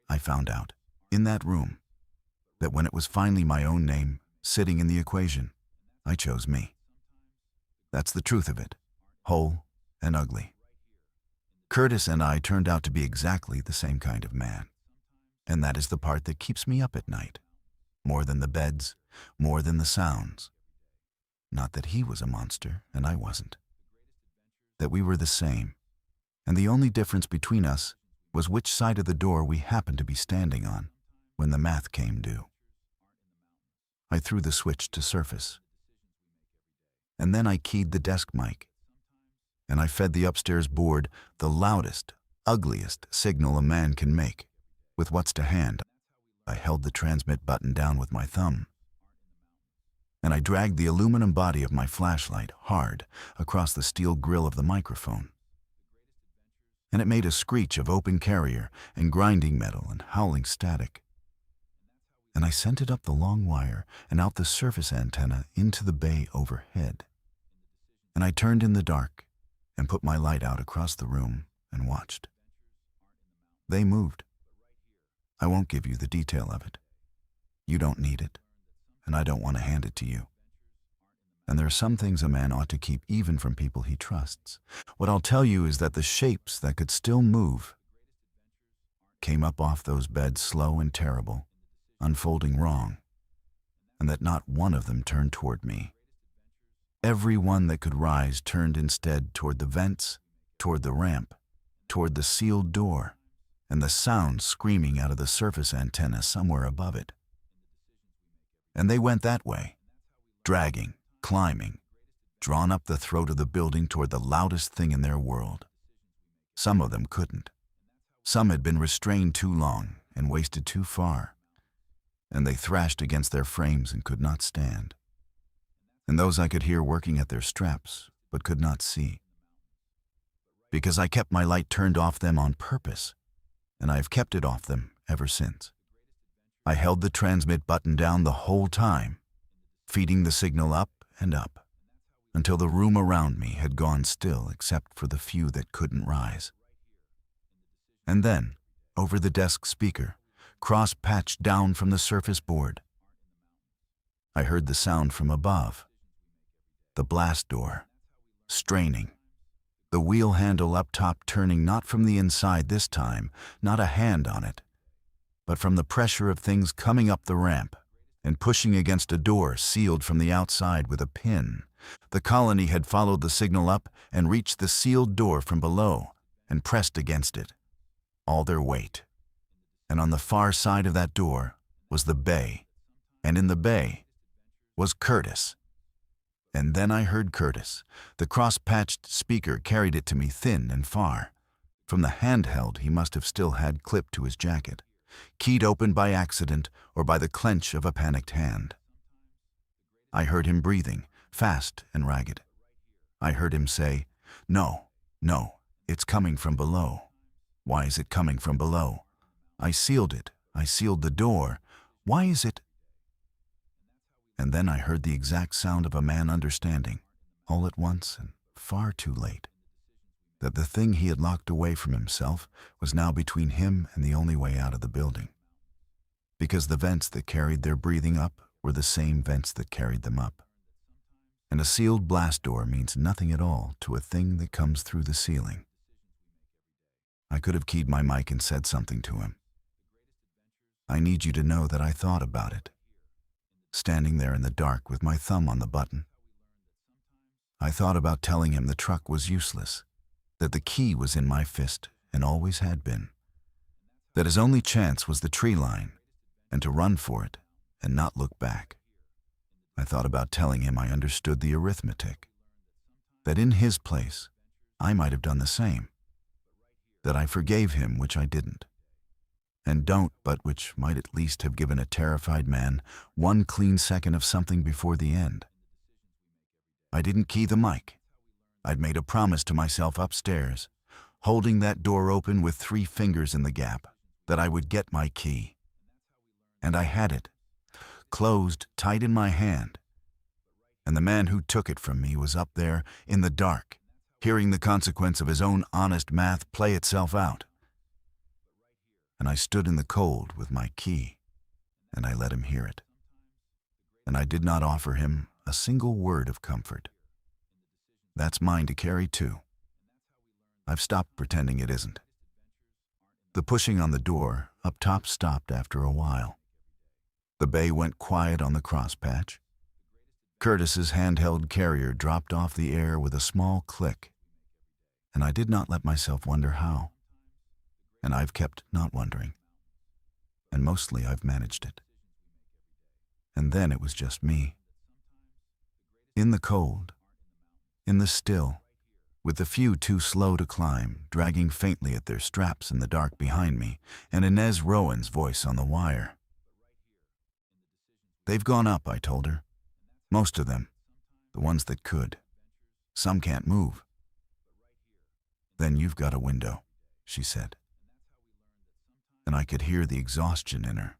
I found out, in that room, that when it was finally my own name sitting in the equation, I chose me. That's the truth of it, whole and ugly. Curtis and I turned out to be exactly the same kind of man. And that is the part that keeps me up at night. More than the beds, more than the sounds. Not that he was a monster and I wasn't. That we were the same. And the only difference between us was which side of the door we happened to be standing on when the math came due. I threw the switch to surface. And then I keyed the desk mic. And I fed the upstairs board the loudest, ugliest signal a man can make. With what's to hand, I held the transmit button down with my thumb. And I dragged the aluminum body of my flashlight hard across the steel grill of the microphone. And it made a screech of open carrier and grinding metal and howling static. And I sent it up the long wire and out the surface antenna into the bay overhead. And I turned in the dark and put my light out across the room and watched. They moved. I won't give you the detail of it. You don't need it, and I don't want to hand it to you. And there are some things a man ought to keep even from people he trusts. What I'll tell you is that the shapes that could still move came up off those beds slow and terrible, unfolding wrong, and that not one of them turned toward me. Every one that could rise turned instead toward the vents, toward the ramp, toward the sealed door, and the sound screaming out of the surface antenna somewhere above it. And they went that way, dragging, climbing, drawn up the throat of the building toward the loudest thing in their world. Some of them couldn't. Some had been restrained too long and wasted too far, and they thrashed against their frames and could not stand. And those I could hear working at their straps, but could not see. Because I kept my light turned off them on purpose, and I have kept it off them ever since. I held the transmit button down the whole time, feeding the signal up and up, until the room around me had gone still except for the few that couldn't rise. And then, over the desk speaker, cross-patched down from the surface board, I heard the sound from above. The blast door, straining. The wheel handle up top turning not from the inside this time, not a hand on it, but from the pressure of things coming up the ramp and pushing against a door sealed from the outside with a pin. The colony had followed the signal up and reached the sealed door from below and pressed against it, all their weight. And on the far side of that door was the bay, and in the bay was Curtis. And then I heard Curtis. The cross-patched speaker carried it to me thin and far. From the handheld he must have still had clipped to his jacket, keyed open by accident or by the clench of a panicked hand. I heard him breathing, fast and ragged. I heard him say, "No, no, it's coming from below. Why is it coming from below? I sealed it. I sealed the door. Why is it?" And then I heard the exact sound of a man understanding, all at once and far too late, that the thing he had locked away from himself was now between him and the only way out of the building. Because the vents that carried their breathing up were the same vents that carried them up. And a sealed blast door means nothing at all to a thing that comes through the ceiling. I could have keyed my mic and said something to him. I need you to know that I thought about it, standing there in the dark with my thumb on the button. I thought about telling him the truck was useless, that the key was in my fist and always had been, that his only chance was the tree line and to run for it and not look back. I thought about telling him I understood the arithmetic, that in his place I might have done the same, that I forgave him, which I didn't, and don't, but which might at least have given a terrified man one clean second of something before the end. I didn't key the mic. I'd made a promise to myself upstairs, holding that door open with 3 fingers in the gap, that I would get my key. And I had it, closed tight in my hand. And the man who took it from me was up there in the dark, hearing the consequence of his own honest math play itself out. And I stood in the cold with my key, and I let him hear it. And I did not offer him a single word of comfort. That's mine to carry too. I've stopped pretending it isn't. The pushing on the door up top stopped after a while. The bay went quiet on the crosspatch. Curtis's handheld carrier dropped off the air with a small click, and I did not let myself wonder how. And I've kept not wondering. And mostly I've managed it. And then it was just me. In the cold, in the still, with the few too slow to climb, dragging faintly at their straps in the dark behind me, and Ines Rowan's voice on the wire. They've gone up, I told her. Most of them, the ones that could. Some can't move. Then you've got a window, she said. And I could hear the exhaustion in her,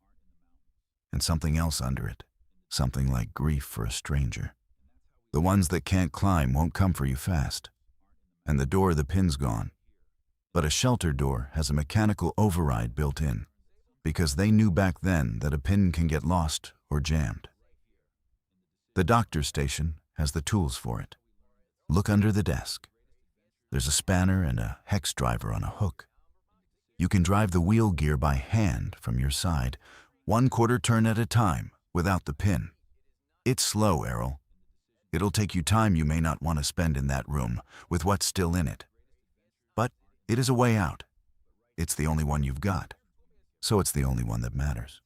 and something else under it, something like grief for a stranger. The ones that can't climb won't come for you fast, and the door the pin's gone. But a shelter door has a mechanical override built in, because they knew back then that a pin can get lost or jammed. The doctor's station has the tools for it. Look under the desk. There's a spanner and a hex driver on a hook. You can drive the wheel gear by hand from your side, 1/4 turn at a time, without the pin. It's slow, Errol. It'll take you time you may not want to spend in that room, with what's still in it. But it is a way out. It's the only one you've got, so it's the only one that matters.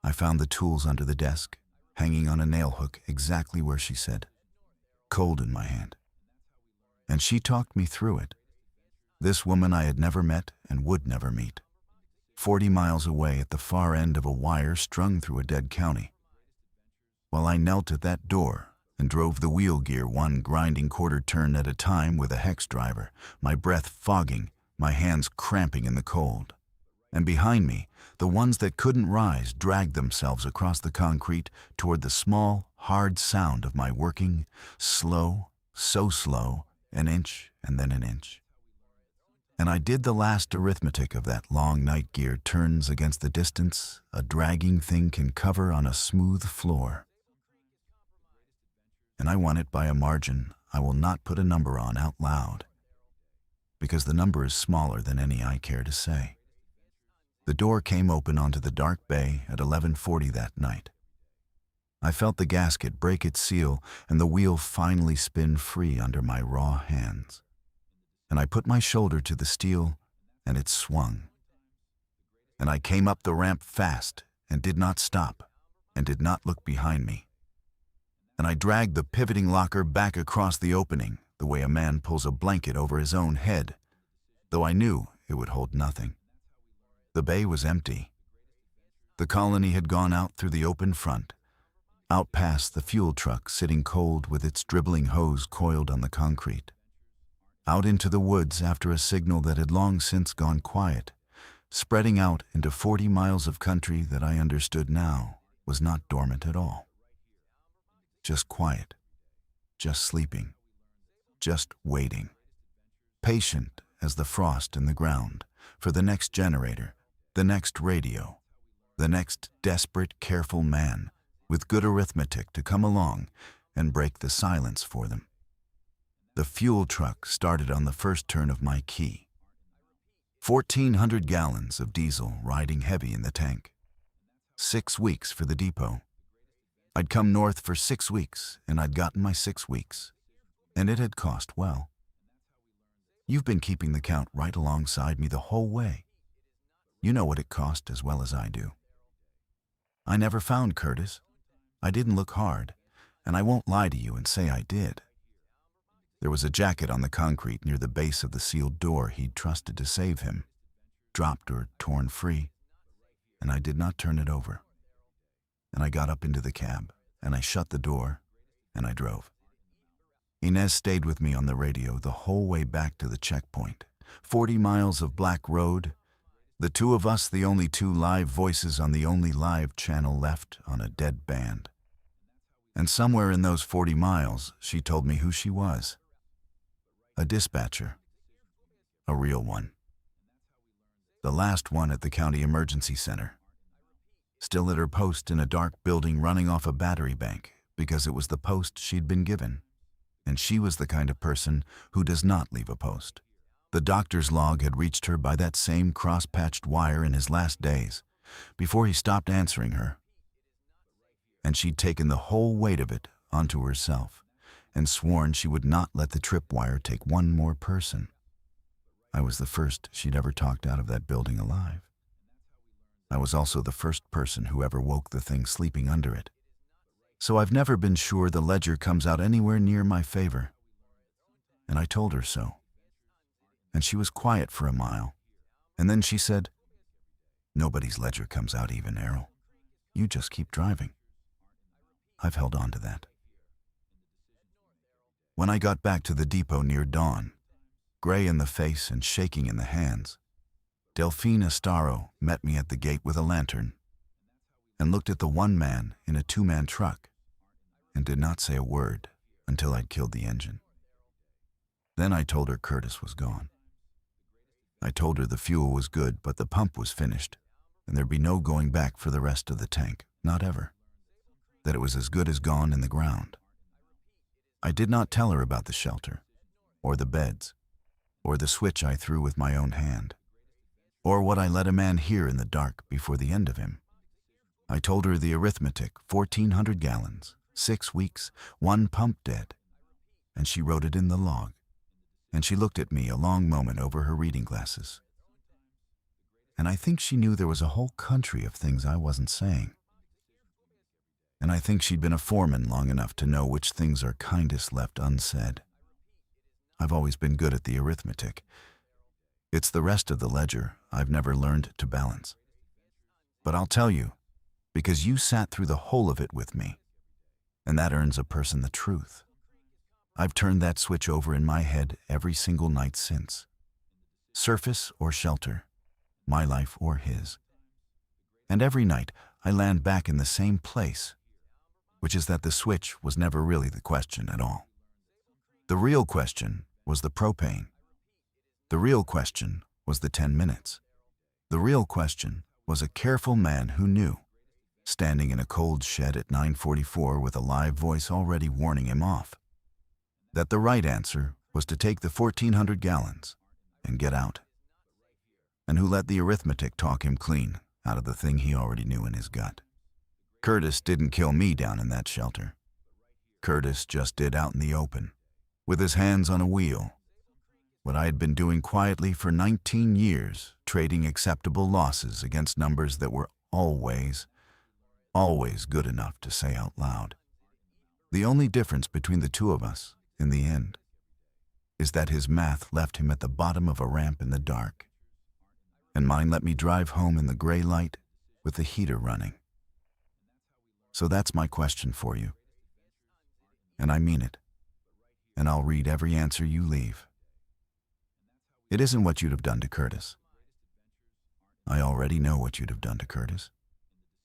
I found the tools under the desk, hanging on a nail hook exactly where she said, cold in my hand. And she talked me through it. This woman I had never met and would never meet. 40 miles away at the far end of a wire strung through a dead county. While I knelt at that door and drove the wheel gear one grinding quarter turn at a time with a hex driver, my breath fogging, my hands cramping in the cold. And behind me, the ones that couldn't rise dragged themselves across the concrete toward the small, hard sound of my working, slow, so slow, an inch and then an inch. And I did the last arithmetic of that long night gear turns against the distance a dragging thing can cover on a smooth floor. And I won it by a margin I will not put a number on out loud, because the number is smaller than any I care to say. The door came open onto the dark bay at 11:40 that night. I felt the gasket break its seal and the wheel finally spin free under my raw hands. And I put my shoulder to the steel, and it swung. And I came up the ramp fast and did not stop and did not look behind me. And I dragged the pivoting locker back across the opening, the way a man pulls a blanket over his own head, though I knew it would hold nothing. The bay was empty. The colony had gone out through the open front, out past the fuel truck sitting cold with its dribbling hose coiled on the concrete, out into the woods after a signal that had long since gone quiet, spreading out into 40 miles of country that I understood now was not dormant at all. Just quiet, just sleeping, just waiting, patient as the frost in the ground for the next generator, the next radio, the next desperate, careful man with good arithmetic to come along and break the silence for them. The fuel truck started on the first turn of my key. 1,400 gallons of diesel riding heavy in the tank. 6 weeks for the depot. I'd come north for 6 weeks, and I'd gotten my 6 weeks, and it had cost well. You've been keeping the count right alongside me the whole way. You know what it cost as well as I do. I never found Curtis. I didn't look hard, and I won't lie to you and say I did. There was a jacket on the concrete near the base of the sealed door he'd trusted to save him, dropped or torn free, and I did not turn it over. And I got up into the cab, and I shut the door, and I drove. Ines stayed with me on the radio the whole way back to the checkpoint. 40 miles of black road, the two of us the only two live voices on the only live channel left on a dead band. And somewhere in those 40 miles, she told me who she was. A dispatcher. A real one. The last one at the county emergency center. Still at her post in a dark building running off a battery bank because it was the post she'd been given. And she was the kind of person who does not leave a post. The doctor's log had reached her by that same cross-patched wire in his last days, before he stopped answering her. And she'd taken the whole weight of it onto herself and sworn she would not let the Tripwire take one more person. I was the first she'd ever talked out of that building alive. I was also the first person who ever woke the thing sleeping under it. So I've never been sure the ledger comes out anywhere near my favor. And I told her so. And she was quiet for a mile. And then she said, "Nobody's ledger comes out even, Errol. You just keep driving." I've held on to that. When I got back to the depot near dawn, gray in the face and shaking in the hands, Delphine Estaro met me at the gate with a lantern and looked at the one man in a 2-man truck and did not say a word until I'd killed the engine. Then I told her Curtis was gone. I told her the fuel was good, but the pump was finished, and there'd be no going back for the rest of the tank, not ever. That it was as good as gone in the ground. I did not tell her about the shelter, or the beds, or the switch I threw with my own hand, or what I let a man hear in the dark before the end of him. I told her the arithmetic, 1,400 gallons, 6 weeks, 1 pump dead, and she wrote it in the log, and she looked at me a long moment over her reading glasses. And I think she knew there was a whole country of things I wasn't saying. And I think she'd been a foreman long enough to know which things are kindest left unsaid. I've always been good at the arithmetic, It's the rest of the ledger I've never learned to balance. But I'll tell you, because you sat through the whole of it with me, and that earns a person the truth. I've turned that switch over in my head every single night since. Surface or shelter, my life or his. And every night I land back in the same place, which is that the switch was never really the question at all. The real question was the propane. The real question was the 10 minutes. The real question was a careful man who knew, standing in a cold shed at 9:44 with a live voice already warning him off, that the right answer was to take the 1,400 gallons and get out, and who let the arithmetic talk him clean out of the thing he already knew in his gut. Curtis didn't kill me down in that shelter. Curtis just did out in the open, with his hands on a wheel, what I had been doing quietly for 19 years, trading acceptable losses against numbers that were always good enough to say out loud. The only difference between the two of us, in the end, is that his math left him at the bottom of a ramp in the dark, and mine let me drive home in the gray light with the heater running. So that's my question for you. And I mean it. And I'll read every answer you leave. It isn't what you'd have done to Curtis. I already know what you'd have done to Curtis.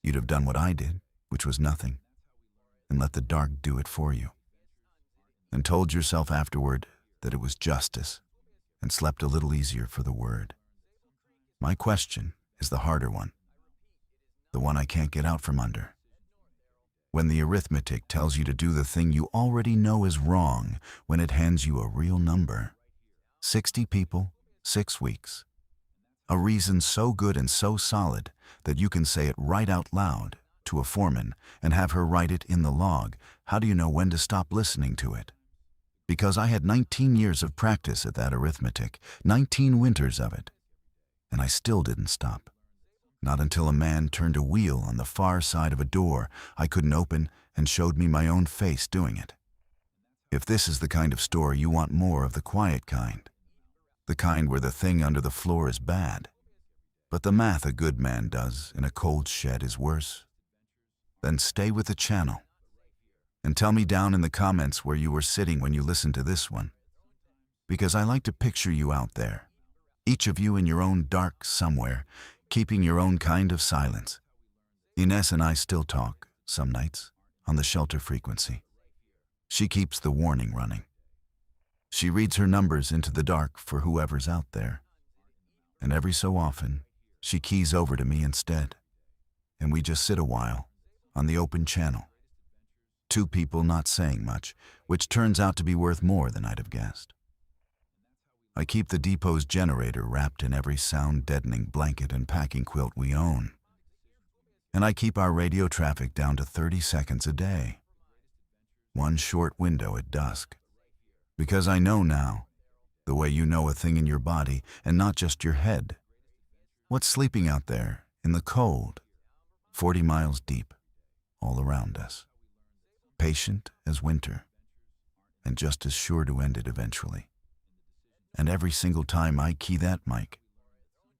You'd have done what I did, which was nothing, and let the dark do it for you. And told yourself afterward that it was justice, and slept a little easier for the word. My question is the harder one, the one I can't get out from under. When the arithmetic tells you to do the thing you already know is wrong, when it hands you a real number, 60 people, 6 weeks. A reason so good and so solid that you can say it right out loud to a foreman and have her write it in the log. How do you know when to stop listening to it? Because I had 19 years of practice at that arithmetic, 19 winters of it. And I still didn't stop. Not until a man turned a wheel on the far side of a door I couldn't open and showed me my own face doing it. If this is the kind of story you want, more of the quiet kind, the kind where the thing under the floor is bad, but the math a good man does in a cold shed is worse, then stay with the channel. And tell me down in the comments where you were sitting when you listened to this one, because I like to picture you out there, each of you in your own dark somewhere, keeping your own kind of silence. Ines and I still talk, some nights, on the shelter frequency. She keeps the warning running. She reads her numbers into the dark for whoever's out there. And every so often, she keys over to me instead, and we just sit a while on the open channel. 2 people not saying much, which turns out to be worth more than I'd have guessed. I keep the depot's generator wrapped in every sound-deadening blanket and packing quilt we own. And I keep our radio traffic down to 30 seconds a day. One short window at dusk. Because I know now, the way you know a thing in your body and not just your head. What's sleeping out there in the cold, 40 miles deep, all around us. Patient as winter, and just as sure to end it eventually. And every single time I key that mic,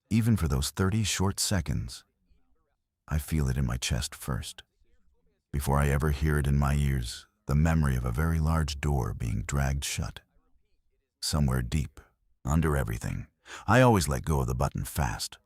even for those 30 short seconds, I feel it in my chest first. Before I ever hear it in my ears, the memory of a very large door being dragged shut. Somewhere deep, under everything, I always let go of the button fast,